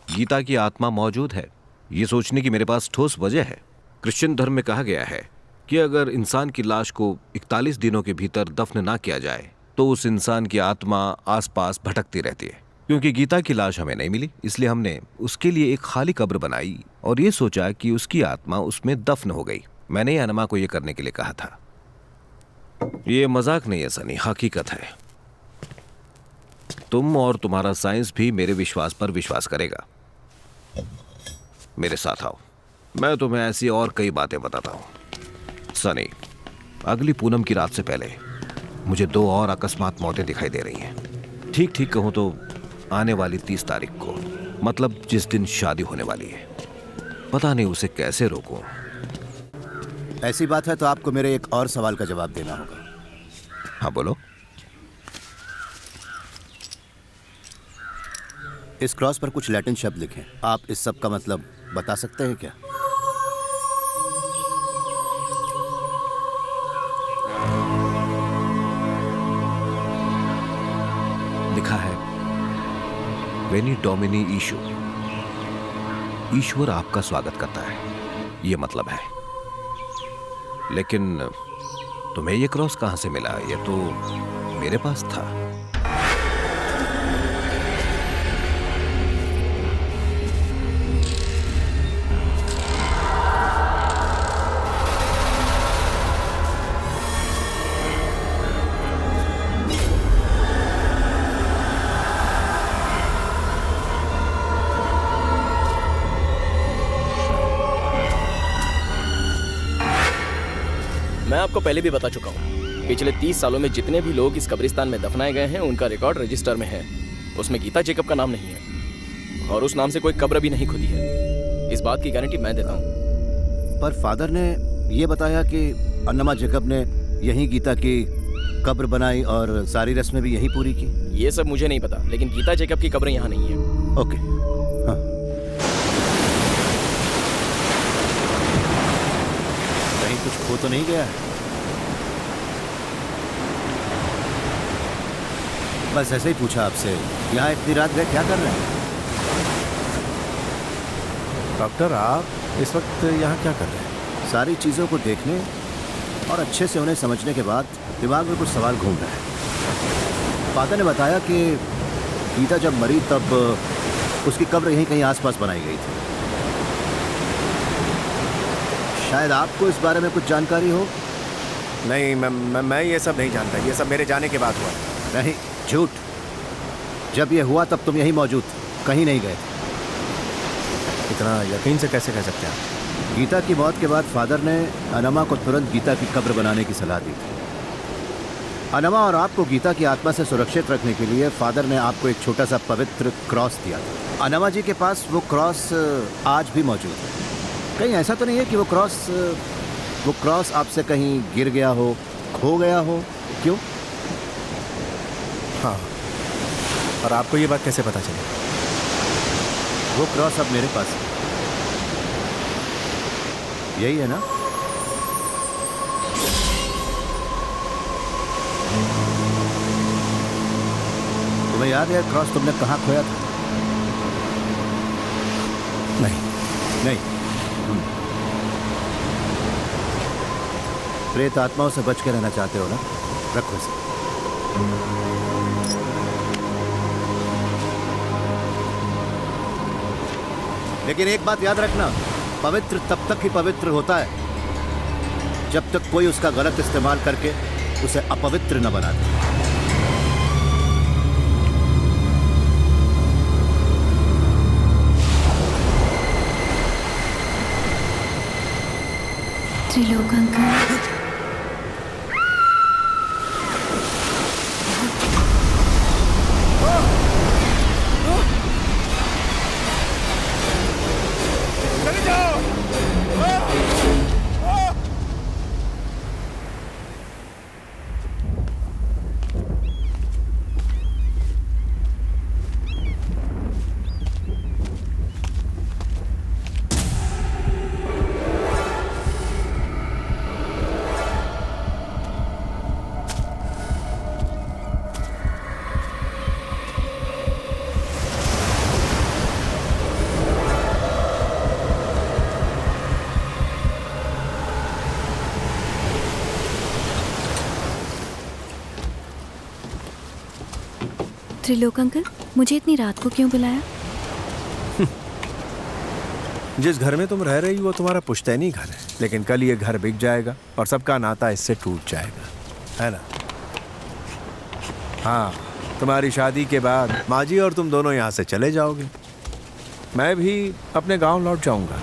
गीता की आत्मा मौजूद है, ये सोचने की मेरे पास ठोस वजह है। क्रिश्चियन धर्म में कहा गया है कि अगर इंसान की लाश को 41 दिनों के भीतर दफन ना किया जाए तो उस इंसान की आत्मा आसपास भटकती रहती है। क्योंकि गीता की लाश हमें नहीं मिली, इसलिए हमने उसके लिए एक खाली कब्र बनाई और ये सोचा कि उसकी आत्मा उसमें दफन हो गई। मैंने अनमा को यह करने के लिए कहा था। ये मजाक नहीं है सनी, हकीकत है। तुम और तुम्हारा साइंस भी मेरे विश्वास पर विश्वास करेगा। मेरे साथ आओ, मैं तुम्हें ऐसी और कई बातें बताता हूं। सनी, अगली पूनम की रात से पहले मुझे 2 और अकस्मात मौतें दिखाई दे रही हैं। ठीक कहूं तो आने वाली 30 तारीख को, मतलब जिस दिन शादी होने वाली है। पता नहीं उसे कैसे रोकूं। ऐसी बात है तो आपको मेरे एक और सवाल का जवाब देना होगा। हाँ बोलो। इस क्रॉस पर कुछ लैटिन शब्द लिखे। आप इस सब का मतलब बता सकते हैं क्या? लिखा है वेनी डोमिनी ईशु, ईश्वर आपका स्वागत करता है, ये मतलब है। लेकिन तुम्हें ये क्रॉस कहां से मिला? ये तो मेरे पास था। मैं आपको पहले भी बता चुका हूँ, पिछले 30 सालों में जितने भी लोग इस कब्रिस्तान में दफनाए गए हैं उनका रिकॉर्ड रजिस्टर में है। उसमें गीता जेकब का नाम नहीं है और उस नाम से कोई कब्र भी नहीं खुदी है। इस बात की गारंटी मैं देता हूँ। पर फादर ने ये बताया कि अन्नमा जेकब ने यहीं गीता की कब्र बनाई और सारी रस्में भी यहीं पूरी की। ये सब मुझे नहीं पता, लेकिन गीता जेकब की कब्र यहाँ नहीं है। ओके, हाँ। कहीं कुछ खो तो नहीं गया है? बस ऐसे ही पूछा आपसे। यहाँ इतनी रात गए क्या कर रहे हैं? डॉक्टर, आप इस वक्त यहाँ क्या कर रहे हैं? सारी चीज़ों को देखने और अच्छे से उन्हें समझने के बाद दिमाग में कुछ सवाल घूम रहे हैं। फादर ने बताया कि गीता जब मरी तब उसकी कब्र यहीं कहीं आसपास बनाई गई थी। शायद आपको इस बारे में कुछ जानकारी हो। नहीं, मैं ये सब नहीं जानता। ये सब मेरे जाने के बाद हुआ। नहीं, झूठ। जब ये हुआ तब तुम यहीं मौजूद थे, कहीं नहीं गए थे। इतना यकीन से कैसे कह सकते हैं आप? गीता की मौत के बाद फादर ने अन्नमा को तुरंत गीता की कब्र बनाने की सलाह दी थी। अन्नमा और आपको गीता की आत्मा से सुरक्षित रखने के लिए फादर ने आपको एक छोटा सा पवित्र क्रॉस दिया था। अन्नमा जी के पास वो क्रॉस आज भी मौजूद है। कहीं ऐसा तो नहीं है कि वो क्रॉस आपसे कहीं गिर गया हो, खो गया हो? क्यों? हाँ, और आपको ये बात कैसे पता चली? वो क्रॉस अब मेरे पास है। यही है ना? तुम्हें याद है क्रॉस तुमने कहाँ खोया था? नहीं। प्रेत आत्माओं से बच के रहना चाहते हो ना? रखो इसे। लेकिन एक बात याद रखना, पवित्र तब तक ही पवित्र होता है जब तक कोई उसका गलत इस्तेमाल करके उसे अपवित्र न बना दे। त्रिलोकांकर, त्रिलोकांकर, मुझे इतनी रात को क्यों बुलाया? जिस घर में तुम रह रही हो वो तुम्हारा पुश्तैनी घर है, लेकिन कल ये घर बिक जाएगा और सबका नाता इससे टूट जाएगा, है ना? हाँ, तुम्हारी शादी के बाद माजी और तुम दोनों यहाँ से चले जाओगे। मैं भी अपने गांव लौट जाऊंगा।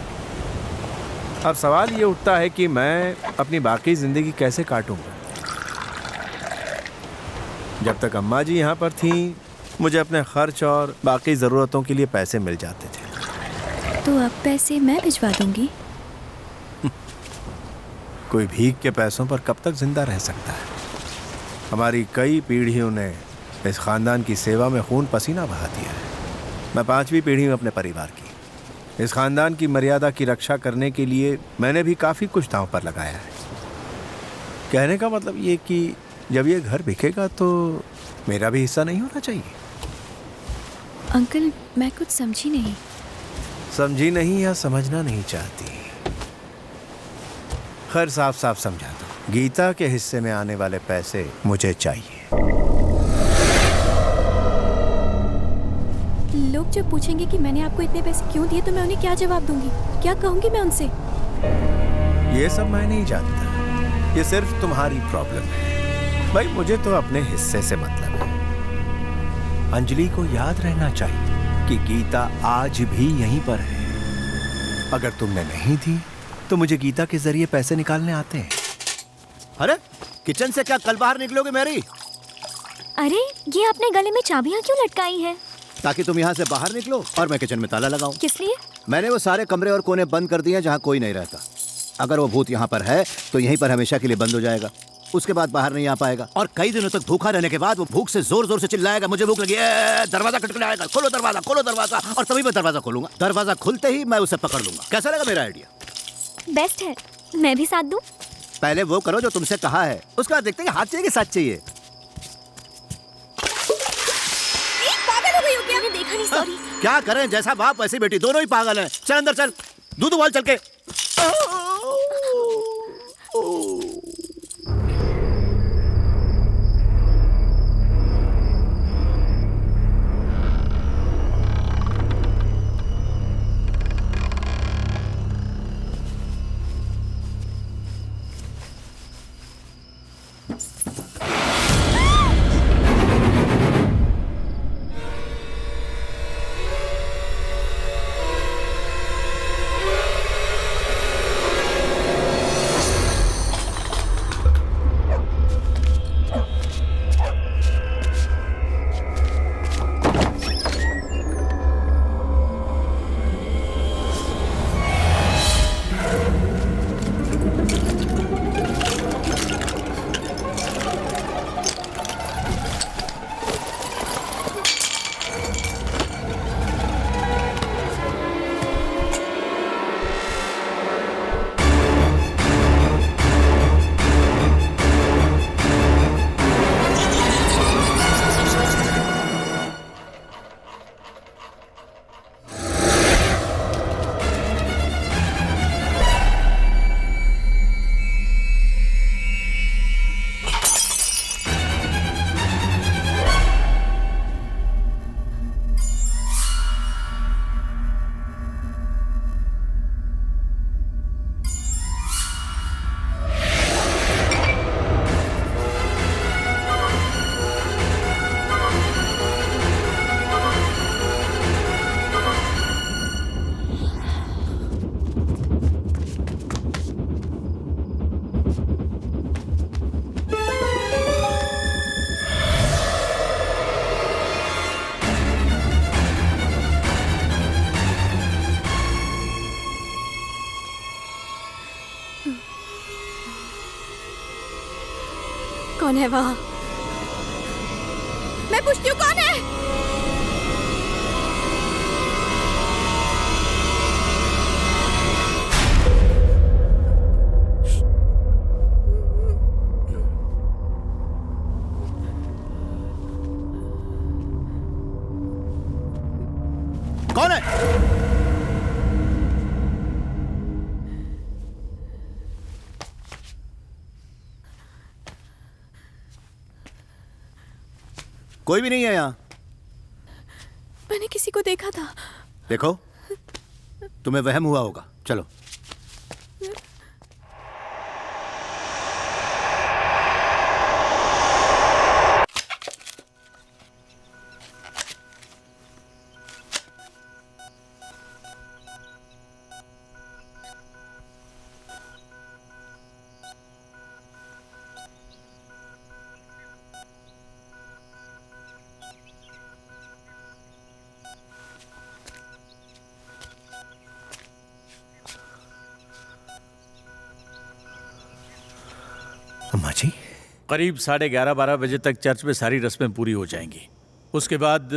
अब सवाल ये उठता है कि मैं अपनी बाकी जिंदगी कैसे काटूंगा। जब तक अम्मा जी यहाँ पर थीं, मुझे अपने खर्च और बाकी ज़रूरतों के लिए पैसे मिल जाते थे। तो अब पैसे मैं भिजवा दूंगी। कोई भीख के पैसों पर कब तक जिंदा रह सकता है? हमारी कई पीढ़ियों ने इस खानदान की सेवा में खून पसीना बहा दिया है। मैं 5वीं पीढ़ी हूँ अपने परिवार की। इस खानदान की मर्यादा की रक्षा करने के लिए मैंने भी काफ़ी कुछ दांव पर लगाया है। कहने का मतलब ये कि जब ये घर बिकेगा तो मेरा भी हिस्सा नहीं होना चाहिए। अंकल, मैं कुछ समझी नहीं। समझी नहीं या समझना नहीं चाहती? खैर साफ साफ समझा दो, गीता के हिस्से में आने वाले पैसे मुझे चाहिए। लोग जब पूछेंगे कि मैंने आपको इतने पैसे क्यों दिए तो मैं उन्हें क्या जवाब दूंगी? क्या कहूंगी मैं उनसे? ये सब मैं नहीं जानता, ये सिर्फ तुम्हारी प्रॉब्लम है। भाई मुझे तो अपने हिस्से से मतलब है। अंजलि को याद रहना चाहिए कि गीता आज भी यहीं पर है। अगर तुमने नहीं दी तो मुझे गीता के जरिए पैसे निकालने आते हैं। अरे किचन से क्या कल बाहर निकलोगे मैरी? अरे ये आपने गले में चाबियां क्यों लटकाई हैं? ताकि तुम यहाँ से बाहर निकलो और मैं किचन में ताला लगाऊं। किस लिए? मैंने वो सारे कमरे और कोने बंद कर दिए हैं जहाँ कोई नहीं रहता। अगर वो भूत यहाँ पर है तो यहीं पर हमेशा के लिए बंद हो जाएगा, उसके बाद बाहर नहीं आ पाएगा। और कई दिनों तक भूखा रहने के बाद वो भूख से जोर जोर से चिल्लाएगा, मुझे भूख लगी है, दरवाजा खटखटाएगा, खोलो दरवाजा, खोलो दरवाजा। और तभी मैं दरवाजा खोलूंगा। दरवाजा खुलते ही मैं उसे पकड़ लूंगा। कैसा लगा मेरा आइडिया? बेस्ट है, मैं भी साथ दूं? पहले वो करो जो तुमसे कहा है, उसके बाद देखते हैं हाथ चाहिए कि साथ चाहिए। पागल हो गई हो क्या? मैंने देखा नहीं, सॉरी। क्या करें, जैसा बाप वैसी बेटी, दोनों ही पागल हैं। चल अंदर चल, दूध उबाल चल के। कौन है वहाँ? मैं पूछती हूँ कौन है? कौन है? कोई भी नहीं है यहाँ। मैंने किसी को देखा था। देखो, तुम्हें वहम हुआ होगा। चलो। अम्मा जी, करीब 11:30-12 बजे तक चर्च में सारी रस्में पूरी हो जाएंगी। उसके बाद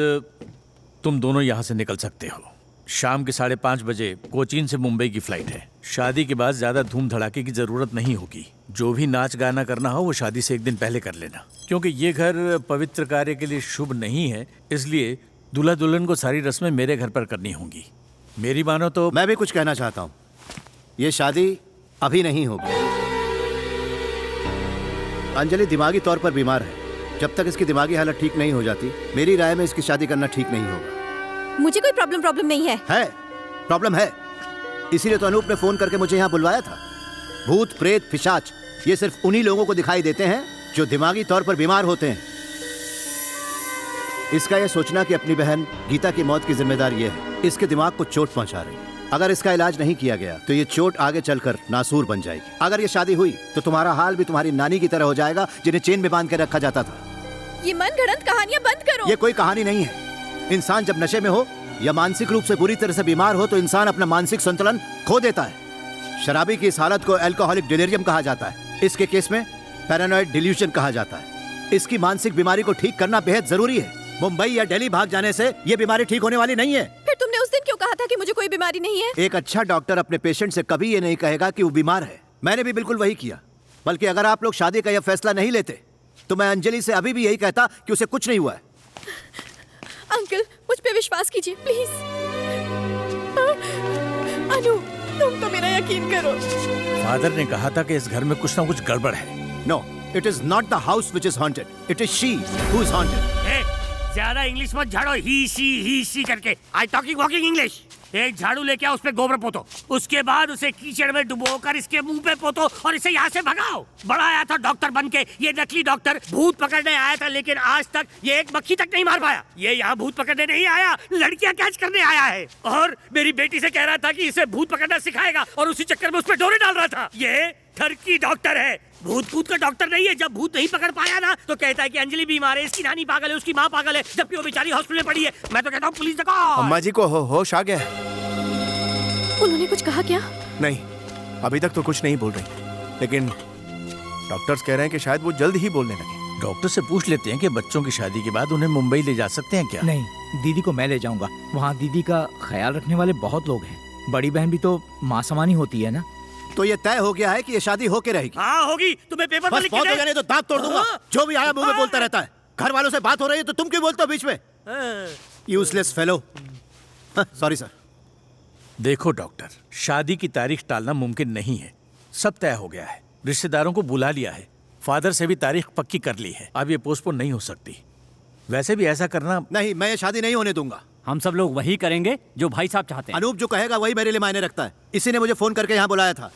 तुम दोनों यहाँ से निकल सकते हो। शाम के 5:30 बजे कोचीन से मुंबई की फ्लाइट है। शादी के बाद ज्यादा धूम धड़ाके की जरूरत नहीं होगी। जो भी नाच गाना करना हो वो शादी से एक दिन पहले कर लेना, क्योंकि ये घर पवित्र कार्य के लिए शुभ नहीं है। इसलिए दूल्हा दुल्हन को सारी रस्में मेरे घर पर करनी होंगी। मेरी मानो तो मैं भी कुछ कहना चाहता हूँ। ये शादी अभी नहीं होगी। अंजलि दिमागी तौर पर बीमार है। जब तक इसकी दिमागी हालत ठीक नहीं हो जाती, मेरी राय में इसकी शादी करना ठीक नहीं होगा। मुझे कोई प्रॉब्लम नहीं है। प्रॉब्लम है, इसीलिए तो अनूप ने फोन करके मुझे यहाँ बुलवाया था। भूत प्रेत पिशाच ये सिर्फ उन्हीं लोगों को दिखाई देते हैं जो दिमागी तौर पर बीमार होते हैं। इसका यह सोचना कि अपनी बहन गीता की मौत की जिम्मेदार ये है, इसके दिमाग को चोट पहुंचा रही है। अगर इसका इलाज नहीं किया गया तो ये चोट आगे चलकर नासूर बन जाएगी। अगर ये शादी हुई तो तुम्हारा हाल भी तुम्हारी नानी की तरह हो जाएगा, जिन्हें चेन में बांध कर रखा जाता था। ये मनगढ़ंत कहानियां बंद करो। ये कोई कहानी नहीं है। इंसान जब नशे में हो या मानसिक रूप से बुरी तरह से बीमार हो तो इंसान अपना मानसिक संतुलन खो देता है। शराबी की इस हालत को अल्कोहलिक डिलीरियम कहा जाता है। इसके केस में पैरानॉइड डिल्यूशन कहा जाता है। इसकी मानसिक बीमारी को ठीक करना बेहद जरूरी है। मुंबई या दिल्ली भाग जाने से ये बीमारी ठीक होने वाली नहीं है। फिर तुमने उस दिन क्यों कहा था कि मुझे कोई बीमारी नहीं है? एक अच्छा डॉक्टर अपने पेशेंट से कभी ये नहीं कहेगा कि वो बीमार है। मैंने भी बिल्कुल वही किया। बल्कि अगर आप लोग शादी का यह फैसला नहीं लेते तो मैं अंजलि से अभी भी यही कहता कि उसे कुछ नहीं हुआ है। अंकल, मुझ पे विश्वास कीजिए प्लीज। अनु, तुम तो मेरा यकीन करो। फादर ने कहा था कि इस घर में कुछ ना कुछ गड़बड़ है। No, it is not the house which is haunted, it is she who is haunted. ज्यादा इंग्लिश मत झाड़ो, ही सी करके। I talking walking English. एक झाड़ू लेके आओ, उस पे गोबर पोतो, उसके बाद उसे कीचड़ में डुबोकर इसके मुंह पे पोतो और इसे यहाँ से भगाओ। बड़ा आया था डॉक्टर बनके, ये नकली डॉक्टर भूत पकड़ने आया था, लेकिन आज तक ये एक मक्खी तक नहीं मार पाया। ये यहाँ भूत पकड़ने नहीं आया, लड़कियाँ कैच करने आया है। और मेरी बेटी से कह रहा था कि इसे भूत पकड़ना सिखाएगा और उसी चक्कर में उस पे डोरे डाल रहा था। ये ठरकी डॉक्टर है, भूत का डॉक्टर नहीं है। जब भूत नहीं पकड़ पाया ना तो कहता है कि अंजलि बीमार है, इसकी नानी पागल है, उसकी माँ पागल है, जबकि वो बेचारी हॉस्पिटल में पड़ी है। मैं तो कहता हूँ पुलिस को। अम्मा जी को होश आ गया है? उन्होंने कुछ कहा क्या? नहीं, अभी तक तो कुछ नहीं बोल रही, लेकिन डॉक्टर्स कह रहे हैं कि शायद वो जल्द ही बोलने लगे। डॉक्टर से पूछ लेते हैं कि बच्चों की शादी के बाद उन्हें मुंबई ले जा सकते हैं क्या? नहीं, दीदी को मैं ले जाऊंगा। वहाँ दीदी का ख्याल रखने वाले बहुत लोग हैं। बड़ी बहन भी तो माँ समानी होती है ना। तो ये तय हो गया है कि ये शादी होके रहेगी? हाँ होगी। तुम्हें पेपर पर लिख के दे। नहीं तो दांत तोड़ दूंगा। जो भी आया मुंह में बोलता रहता है। घर वालों से बात हो रही है तो तुम क्यों बोलते हो बीच में? Useless fellow. Sorry sir. देखो डॉक्टर, शादी की तारीख टालना मुमकिन नहीं है। सब तय हो गया है, रिश्तेदारों को बुला लिया है, फादर से भी तारीख पक्की कर ली है। अब ये पोस्टपोन नहीं हो सकती। वैसे भी ऐसा करना नहीं, मैं ये शादी नहीं होने दूंगा। हम सब लोग वही करेंगे जो भाई साहब चाहते हैं। अनूप जो कहेगा वही मेरे लिए मायने रखता है। इसी ने मुझे फोन करके यहाँ बुलाया था।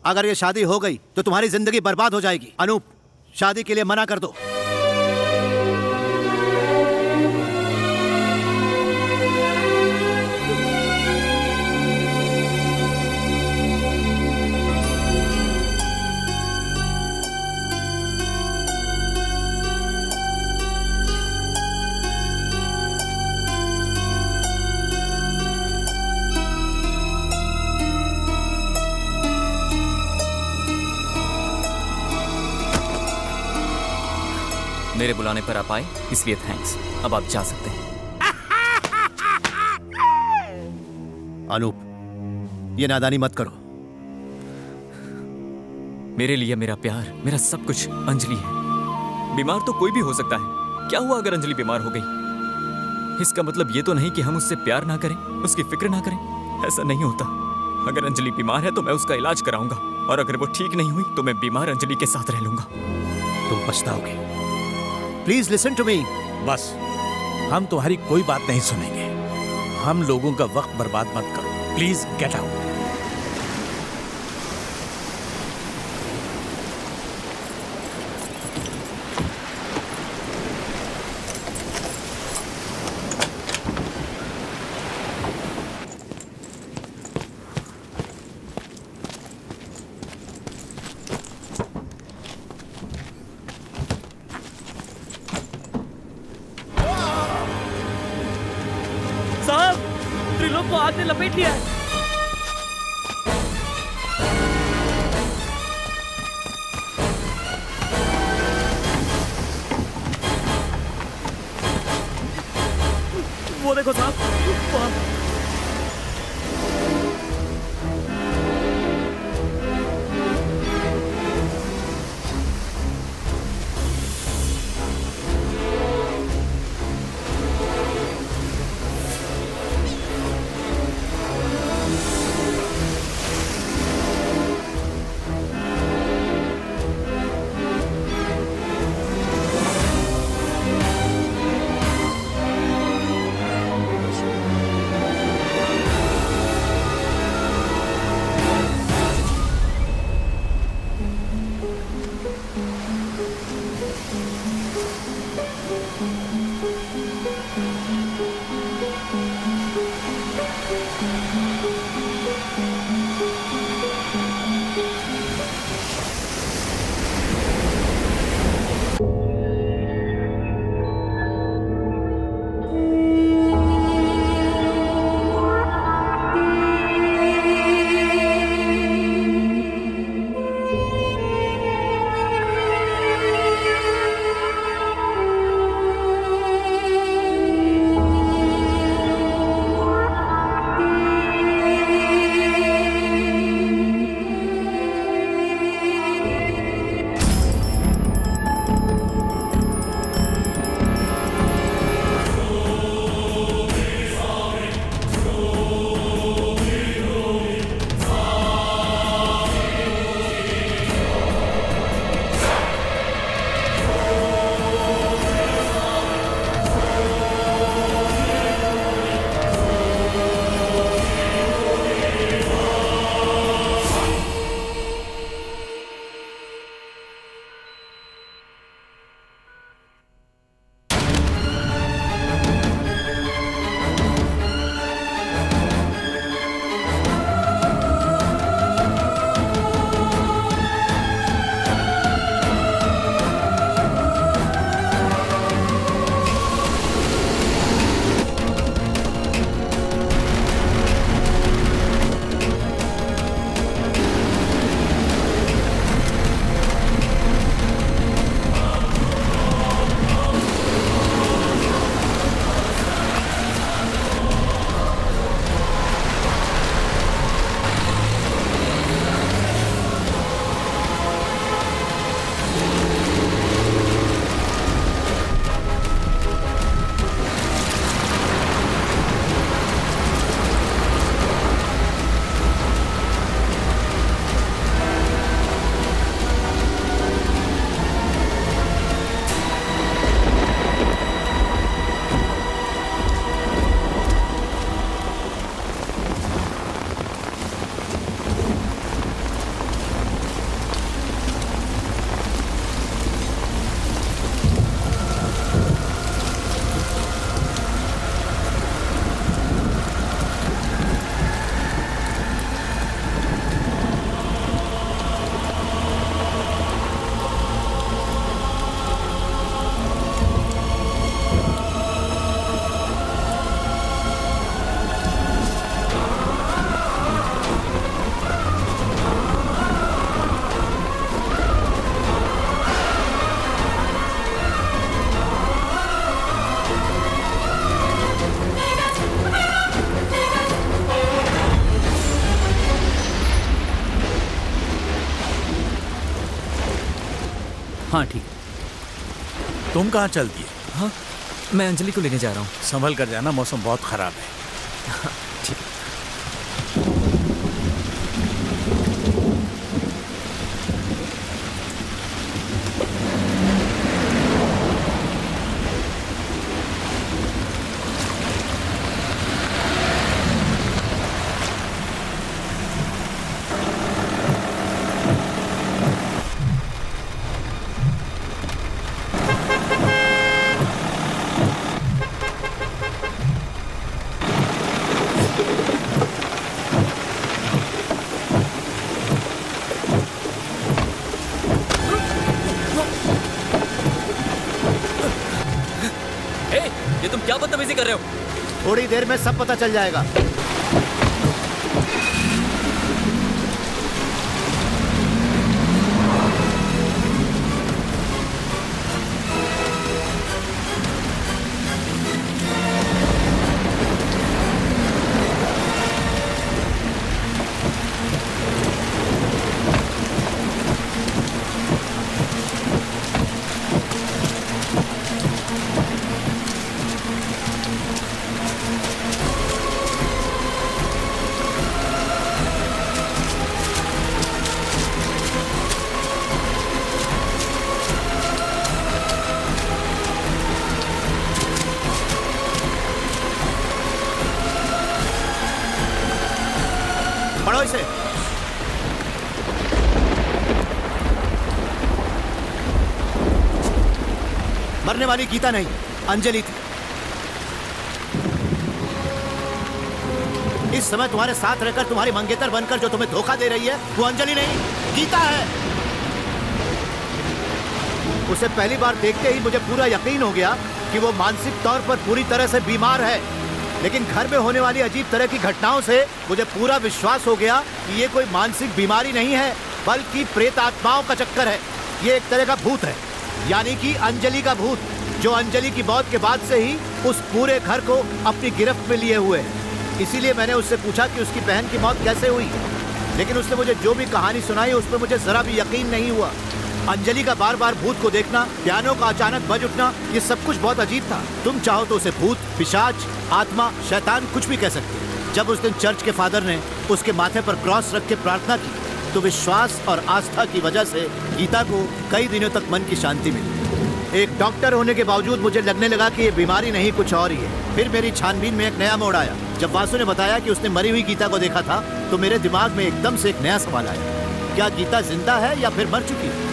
अगर ये शादी हो गई तो तुम्हारी जिंदगी बर्बाद हो जाएगी। अनूप, शादी के लिए मना कर दो। मेरे बुलाने पर आप आए, इसलिए थैंक्स। अब आप जा सकते हैं। अनूप, ये नादानी मत करो। मेरे लिए मेरा प्यार, मेरा सब कुछ अंजलि है। बीमार तो कोई भी हो सकता है। क्या हुआ अगर अंजलि बीमार हो गई? इसका मतलब ये तो नहीं कि हम उससे प्यार ना करें, उसकी फिक्र ना करें। ऐसा नहीं होता। अगर अंजलि बीमार है तो मैं उसका इलाज कराऊंगा, और अगर वो ठीक नहीं हुई तो मैं बीमार अंजलि के साथ रह लूंगा। तुम पछताओगे। Please listen to me. बस, हम तुम्हारी कोई बात नहीं सुनेंगे। हम लोगों का वक्त बर्बाद मत करो। Please get out. त्रिलोक को आग ने लपेट लिया है। वो देखो साहब, वहाँ। हाँ ठीक। तुम कहाँ चल दिए? हाँ, मैं अंजलि को लेने जा रहा हूँ। संभल कर जाना, मौसम बहुत खराब है। ठीक। क्या बदतमीजी कर रहे हो? थोड़ी देर में सब पता चल जाएगा। मरने वाली गीता नहीं, अंजलि थी। इस समय तुम्हारे साथ रहकर तुम्हारी मंगेतर बनकर जो तुम्हें धोखा दे रही है वो अंजलि नहीं, गीता है। उसे पहली बार देखते ही मुझे पूरा यकीन हो गया कि वो मानसिक तौर पर पूरी तरह से बीमार है। लेकिन घर में होने वाली अजीब तरह की घटनाओं से मुझे पूरा विश्वास हो गया कि ये कोई मानसिक बीमारी नहीं है, बल्कि प्रेत आत्माओं का चक्कर है। ये एक तरह का भूत है, यानी कि अंजलि का भूत, जो अंजलि की मौत के बाद से ही उस पूरे घर को अपनी गिरफ्त में लिए हुए है। इसीलिए मैंने उससे पूछा कि उसकी बहन की मौत कैसे हुई, लेकिन उसने मुझे जो भी कहानी सुनाई उस पर मुझे जरा भी यकीन नहीं हुआ। अंजलि का बार बार भूत को देखना, पियानो का अचानक बज उठना, ये सब कुछ बहुत अजीब था। तुम चाहो तो उसे भूत, पिशाच, आत्मा, शैतान कुछ भी कह सकते हो। जब उस दिन चर्च के फादर ने उसके माथे पर क्रॉस रख के प्रार्थना की तो विश्वास और आस्था की वजह से गीता को कई दिनों तक मन की शांति मिली। एक डॉक्टर होने के बावजूद मुझे लगने लगा कि ये बीमारी नहीं कुछ और ही है। फिर मेरी छानबीन में एक नया मोड़ आया। जब वासु ने बताया कि उसने मरी हुई गीता को देखा था तो मेरे दिमाग में एकदम से एक नया सवाल आया, क्या गीता जिंदा है या फिर मर चुकी है?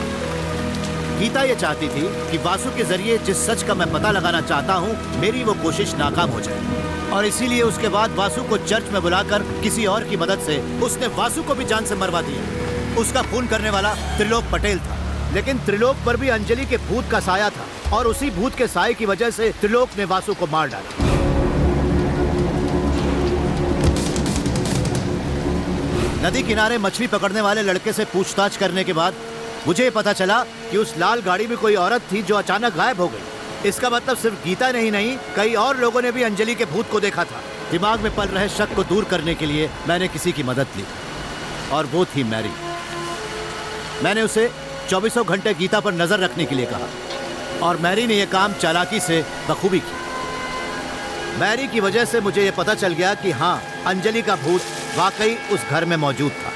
गीता ये चाहती थी कि वासु के जरिए जिस सच का मैं पता लगाना चाहता हूँ मेरी वो कोशिश नाकाम हो जाए, और इसीलिए उसके बाद वासु को चर्च में बुलाकर किसी और की मदद से उसने वासु को भी जान से मरवा दिया। उसका खून करने वाला त्रिलोक पटेल था, लेकिन त्रिलोक पर भी अंजलि के भूत का साया था, और उसी भूत के साये की वजह से त्रिलोक ने वासु को मार डाला। नदी किनारे मछली पकड़ने वाले लड़के से पूछताछ करने के बाद मुझे पता चला कि उस लाल गाड़ी में कोई औरत थी जो अचानक गायब हो गई। इसका मतलब सिर्फ गीता नहीं, कई और लोगों ने भी अंजलि के भूत को देखा था। दिमाग में पल रहे शक को दूर करने के लिए मैंने किसी की मदद ली, और वो थी मैरी। मैंने उसे 24 घंटे गीता पर नजर रखने के लिए कहा, और मैरी ने यह काम चालाकी से बखूबी की। मैरी की वजह से मुझे यह पता चल गया कि हाँ, अंजलि का भूत वाकई उस घर में मौजूद था।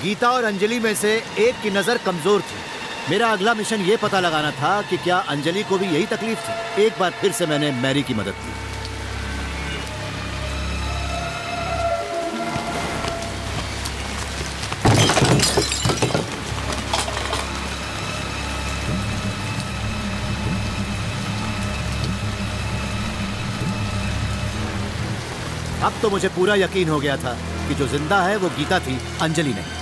गीता और अंजलि में से एक की नजर कमजोर थी। मेरा अगला मिशन ये पता लगाना था कि क्या अंजलि को भी यही तकलीफ थी। एक बार फिर से मैंने मैरी की मदद की। अब तो मुझे पूरा यकीन हो गया था कि जो जिंदा है वो गीता थी, अंजलि नहीं।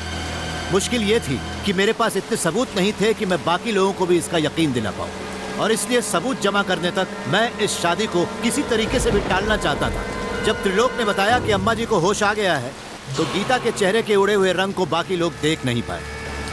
मुश्किल ये थी कि मेरे पास इतने सबूत नहीं थे कि मैं बाकी लोगों को भी इसका यकीन दिला पाऊँ, और इसलिए सबूत जमा करने तक मैं इस शादी को किसी तरीके से भी टालना चाहता था। जब त्रिलोक ने बताया कि अम्मा जी को होश आ गया है तो गीता के चेहरे के उड़े हुए रंग को बाकी लोग देख नहीं पाए।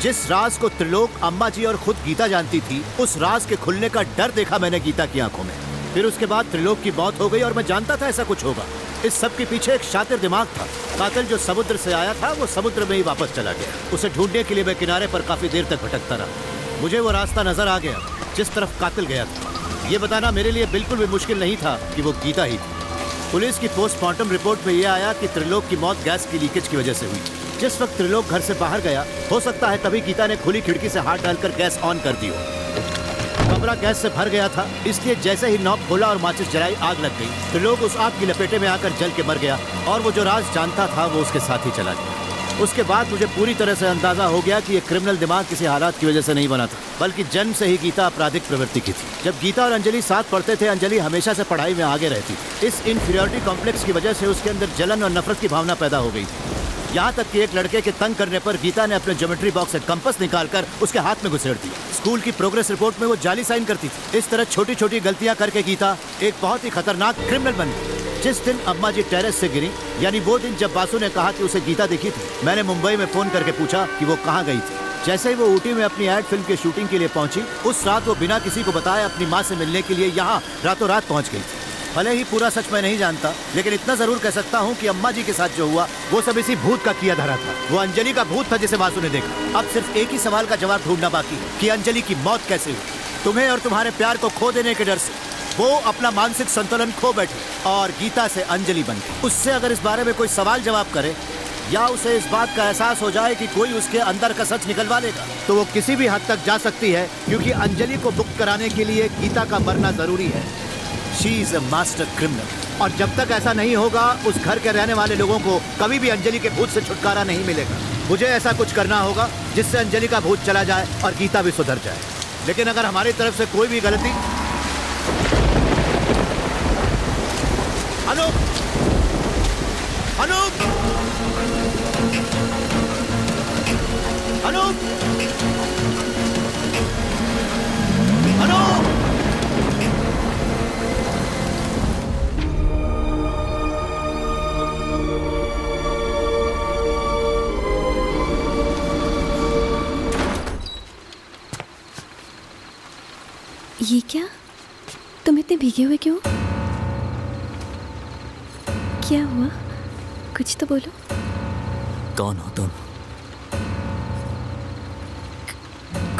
जिस राज को त्रिलोक, अम्मा जी और खुद गीता जानती थी, उस राज के खुलने का डर देखा मैंने गीता की आंखों में। फिर उसके बाद त्रिलोक की मौत हो गई, और मैं जानता था ऐसा कुछ होगा। इस सब के पीछे एक शातिर दिमाग था। कातिल जो समुद्र से आया था वो समुद्र में ही वापस चला गया। उसे ढूंढने के लिए मैं किनारे पर काफी देर तक भटकता रहा। मुझे वो रास्ता नजर आ गया जिस तरफ कातिल गया था। ये बताना मेरे लिए बिल्कुल भी मुश्किल नहीं था कि वो गीता ही थी। पुलिस की पोस्टमार्टम रिपोर्ट में यह आया कि त्रिलोक की मौत गैस की लीकेज की वजह से हुई। जिस वक्त त्रिलोक घर से बाहर गया, हो सकता है तभी गीता ने खुली खिड़की से हाथ डालकर गैस ऑन कर दी हो। कमरा गैस से भर गया था, इसलिए जैसे ही नॉब खोला और माचिस जलाई, आग लग गई। त्रिलोक उस आग की लपेटे में आकर जल के मर गया, और वो जो राज जानता था वो उसके साथ ही चला गया। उसके बाद मुझे पूरी तरह से अंदाजा हो गया कि ये क्रिमिनल दिमाग किसी हालात की वजह से नहीं बना था, बल्कि जन्म से ही गीता आपराधिक प्रवृत्ति की थी। जब गीता और अंजलि साथ पढ़ते थे, अंजलि हमेशा से पढ़ाई में आगे रहती थी। इस इन्फीरियरिटी कॉम्प्लेक्स की वजह से उसके अंदर जलन और नफरत की भावना पैदा हो गई थी। यहाँ तक कि एक लड़के के तंग करने पर गीता ने अपने ज्योमेट्री बॉक्स से कंपास निकालकर उसके हाथ में घुसेड़ दिया। स्कूल की प्रोग्रेस रिपोर्ट में वो जाली साइन करती थी। इस तरह छोटी छोटी गलतियां करके गीता एक बहुत ही खतरनाक क्रिमिनल बन गई। जिस दिन अम्मा जी टेरेस से गिरी, यानी वो दिन जब वासु ने कहा कि उसे गीता दिखी थी, मैंने मुंबई में फोन करके पूछा कि वो कहाँ गई थी। जैसे ही वो ऊटी में अपनी एड फिल्म की शूटिंग के लिए पहुंची, उस रात वो बिना किसी को बताए अपनी माँ से मिलने के लिए यहाँ रातों रात पहुंच गई थी। भले ही पूरा सच मैं नहीं जानता, लेकिन इतना जरूर कह सकता हूँ कि अम्मा जी के साथ जो हुआ वो सब इसी भूत का किया धरा था। वो अंजलि का भूत था जिसे वासु ने देखा। अब सिर्फ एक ही सवाल का जवाब ढूंढना बाकी है कि अंजलि की मौत कैसे हुई। तुम्हें और तुम्हारे प्यार को खो देने के डर से वो अपना मानसिक संतुलन खो बैठी और गीता से अंजलि बन गई। उससे अगर इस बारे में कोई सवाल जवाब करे, या उसे इस बात का एहसास हो जाए कि कोई उसके अंदर का सच निकलवा लेगा, तो वो किसी भी हद तक जा सकती है, क्योंकि अंजलि को मुक्त कराने के लिए गीता का मरना जरूरी है। She is a master criminal. और जब तक ऐसा नहीं होगा, उस घर के रहने वाले लोगों को कभी भी अंजलि के भूत से छुटकारा नहीं मिलेगा। मुझे ऐसा कुछ करना होगा जिससे अंजलि का भूत चला जाए और गीता भी सुधर जाए। लेकिन अगर हमारी तरफ से कोई भी गलती अनूप! अनूप! अनूप! अनूप! ये क्या? तुम इतने भीगे हुए क्यों? क्या हुआ? कुछ तो बोलो। कौन हो तुम?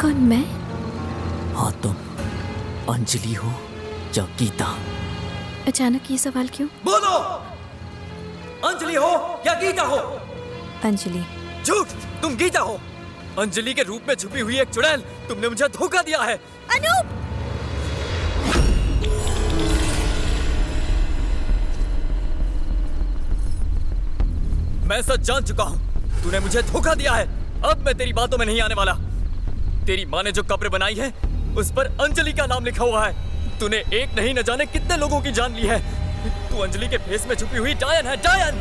कौन, मैं? हाँ तुम अंजलि हो या गीता? अचानक ये सवाल क्यों? बोलो, अंजलि हो या गीता हो? अंजलि। झूठ, तुम गीता हो। अंजलि के रूप में छुपी हुई एक चुड़ैल, तुमने मुझे धोखा दिया है। अनूप! मैं सच जान चुका हूँ, तूने मुझे धोखा दिया है। अब मैं तेरी बातों में नहीं आने वाला। तेरी माँ ने जो कब्र बनाई है उस पर अंजलि का नाम लिखा हुआ है। तूने एक नहीं न जाने कितने लोगों की जान ली है। तू अंजलि के फेस में छुपी हुई डायन है, डायन।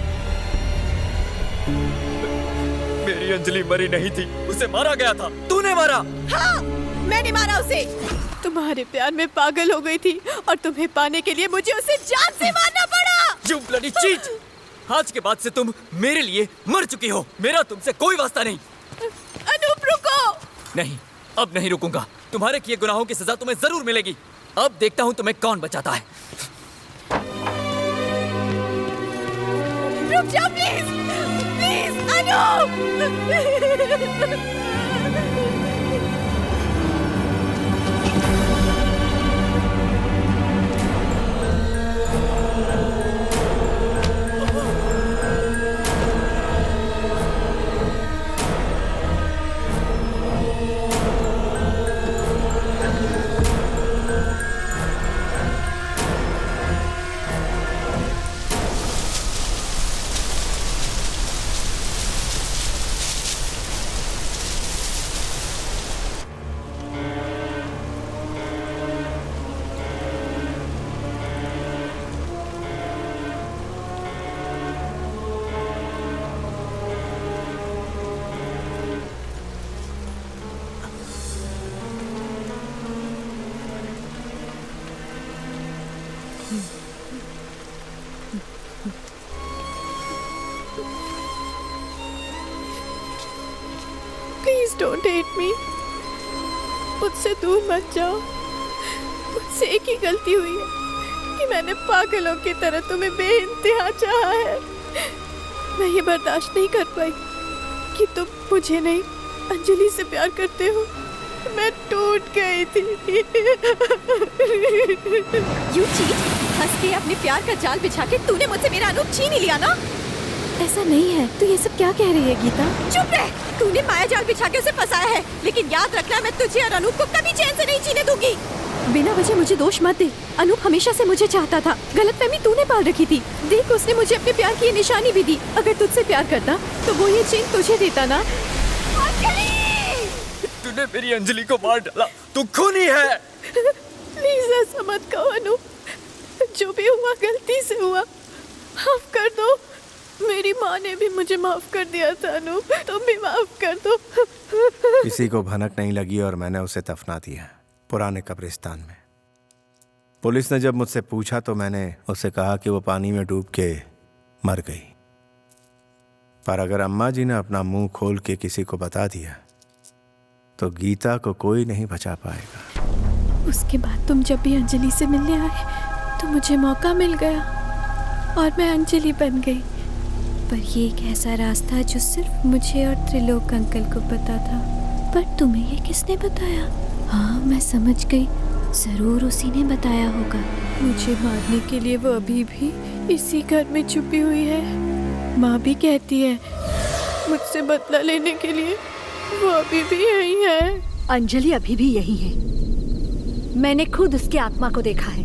मेरी अंजलि मरी नहीं थी, उसे मारा गया था। तूने मारा। हाँ, मैंने मारा उसे। तुम्हारे प्यार में पागल हो गई थी और तुम्हें पाने के लिए मुझे उसे जान से मारना पड़ा। You bloody cheat! आज के बाद से तुम मेरे लिए मर चुकी हो। मेरा तुमसे कोई वास्ता नहीं। अनूप रुको। नहीं, अब नहीं रुकूंगा। तुम्हारे किए गुनाहों की सजा तुम्हें जरूर मिलेगी। अब देखता हूँ तुम्हें कौन बचाता है। रुक जाओ please, please Anoop. Please don't hate me. मुझसे दूर मत जाओ। मुझसे एक ही गलती हुई है कि मैंने पागलों की तरह तुम्हें बेइंतहा चाहा है। मैं ये बर्दाश्त नहीं कर पाई कि तुम मुझे नहीं अंजलि से प्यार करते हो। मैं टूट गई थी। You cheat! हंस के अपने प्यार का जाल बिछा के तूने मुझसे मेरा अनूप छीन ही लिया ना? ऐसा नहीं है। तू ये सब क्या कह रही है गीता? चुप रह। तूने माया जाल बिछा के उसे फंसाया है, लेकिन याद रखना मैं तुझे और अनूप को कभी चैन से नहीं जीने दूंगी। बिना वजह मुझे दोष मत दे। अनूप हमेशा से मुझे चाहता था। गलतफहमी तूने पाल रखी थी। देख, उसने मुझे अपने प्यार की ये निशानी भी दी। अगर तुझसे प्यार करता तो वो ये चेन तुझे देता ना। तूने मेरी अंजलि को मार डाला। तू खूनी है। प्लीज ऐसा मत कहो अनूप। जो भी हुआ गलती से हुआ। माफ कर दो। मेरी माँ ने भी मुझे माफ कर दिया था अनूप। तुम भी माफ कर दो। किसी को भनक नहीं लगी और मैंने उसे दफना दिया पुराने कब्रिस्तान में। पुलिस ने जब मुझसे पूछा तो मैंने उससे कहा कि वो पानी में डूब के मर गई। पर अगर अम्मा जी ने अपना मुंह खोल के किसी को बता दिया तो गीता को कोई नहीं बचा पाएगा। उसके बाद तुम जब भी अंजलि से मिलने आए तो मुझे मौका मिल गया और मैं अंजलि बन गई। पर ये एक ऐसा रास्ता जो सिर्फ मुझे और त्रिलोक अंकल को पता था। पर तुम्हें ये किसने बताया? हाँ, मैं समझ गई। जरूर उसी ने बताया होगा। मुझे मारने के लिए वो अभी भी इसी घर में छुपी हुई है। माँ भी कहती है मुझसे बदला लेने के लिए वो अभी भी यही है। अंजलि अभी भी यही है। मैंने खुद उसकी आत्मा को देखा है।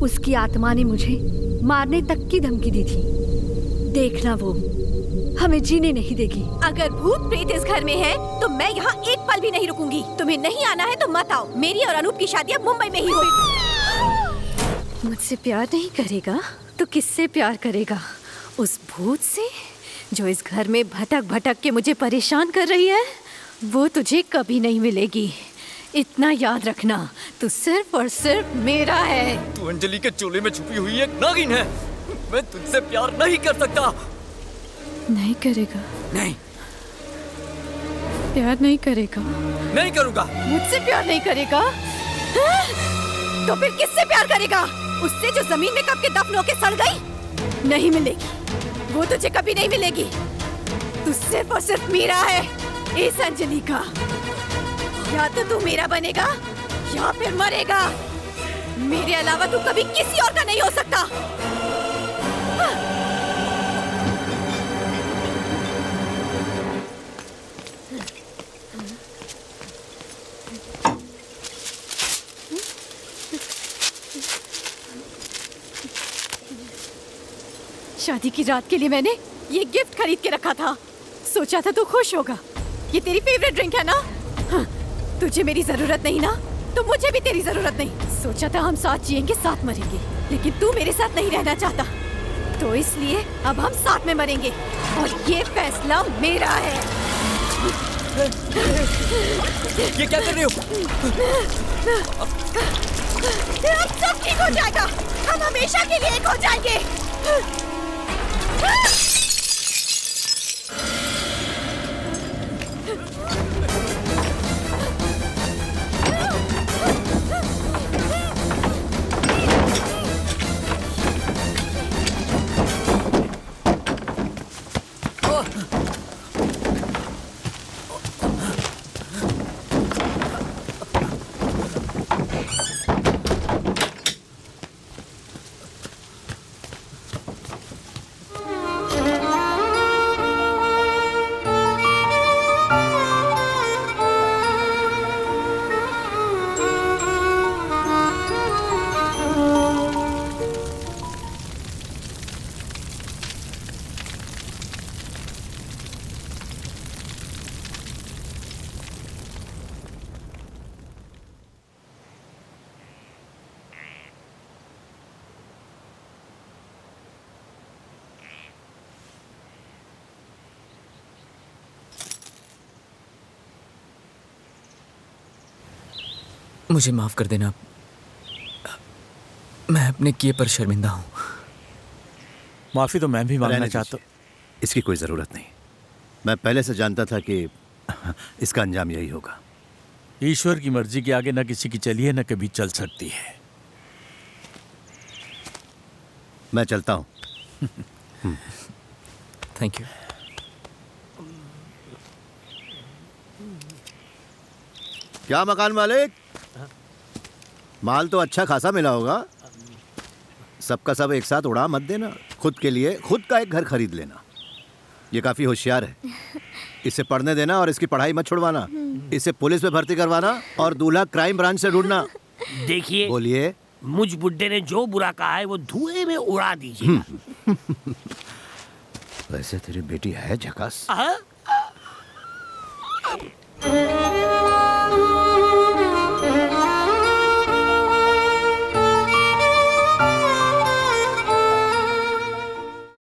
उसकी आत्मा ने मुझे मारने तक की धमकी दी थी। देखना, वो हमें जीने नहीं देगी। अगर भूत प्रेत इस घर में है तो मैं यहाँ एक पल भी नहीं रुकूंगी। तुम्हें नहीं आना है तो मत आओ। मेरी और अनूप की शादी अब मुंबई में ही होगी। मुझसे प्यार नहीं करेगा तो किससे प्यार करेगा? उस भूत से जो इस घर में भटक भटक के मुझे परेशान कर रही है। वो तुझे कभी नहीं मिलेगी। इतना याद रखना, तू सिर्फ और सिर्फ मेरा है। तू अंजलि के चोले में छुपी हुई एक नागिन है। मैं तुझसे प्यार नहीं कर सकता। नहीं करेगा? नहीं। प्यार नहीं करेगा? नहीं करूँगा। मुझसे प्यार नहीं करेगा? हाँ? तो फिर किससे प्यार करेगा? उससे जो जमीन में कब के दफन होके सड़ गई? नहीं मिलेगी, वो तुझे कभी नहीं मिलेगी। तू सिर्फ और सिर्फ मेरा है, इस अंजलि का। या तो तू मेरा बनेगा या फिर मरेगा। मेरे अलावा तू कभी किसी और का नहीं हो सकता। शादी की रात के लिए मैंने ये गिफ्ट खरीद के रखा था। सोचा था तू खुश होगा। ये तेरी फेवरेट ड्रिंक है ना? हाँ, तुझे मेरी जरूरत नहीं ना, तो मुझे भी तेरी जरूरत नहीं। सोचा था हम साथ जिएंगे, साथ मरेंगे, लेकिन तू मेरे साथ नहीं रहना चाहता, तो इसलिए अब हम साथ में मरेंगे और ये फैसला मेरा है। ये क्या कर रही हो? अब सब ठीक हो जाएगा। हम हमेशा के लिए एक हो जाएंगे। मुझे माफ कर देना, मैं अपने किए पर शर्मिंदा हूँ। माफी तो मैं भी मांगना चाहता हूँ। इसकी कोई जरूरत नहीं। मैं पहले से जानता था कि इसका अंजाम यही होगा। ईश्वर की मर्जी के आगे न किसी की चली है, न कभी चल सकती है। मैं चलता हूँ। Thank you. क्या मकान मालिक, माल तो अच्छा खासा मिला होगा। सबका सब एक साथ उड़ा मत देना। खुद के लिए खुद का एक घर खरीद लेना। ये काफी होशियार है। इसे पढ़ने देना और इसकी पढ़ाई मत छुड़वाना। इसे पुलिस में भर्ती करवाना और दूल्हा क्राइम ब्रांच से ढूंढना। देखिए, बोलिए। मुझ बुड्ढे ने जो बुरा कहा है वो धुएं में उड़ा दीजिए। वैसे तेरी बेटी है झकास। हाँ?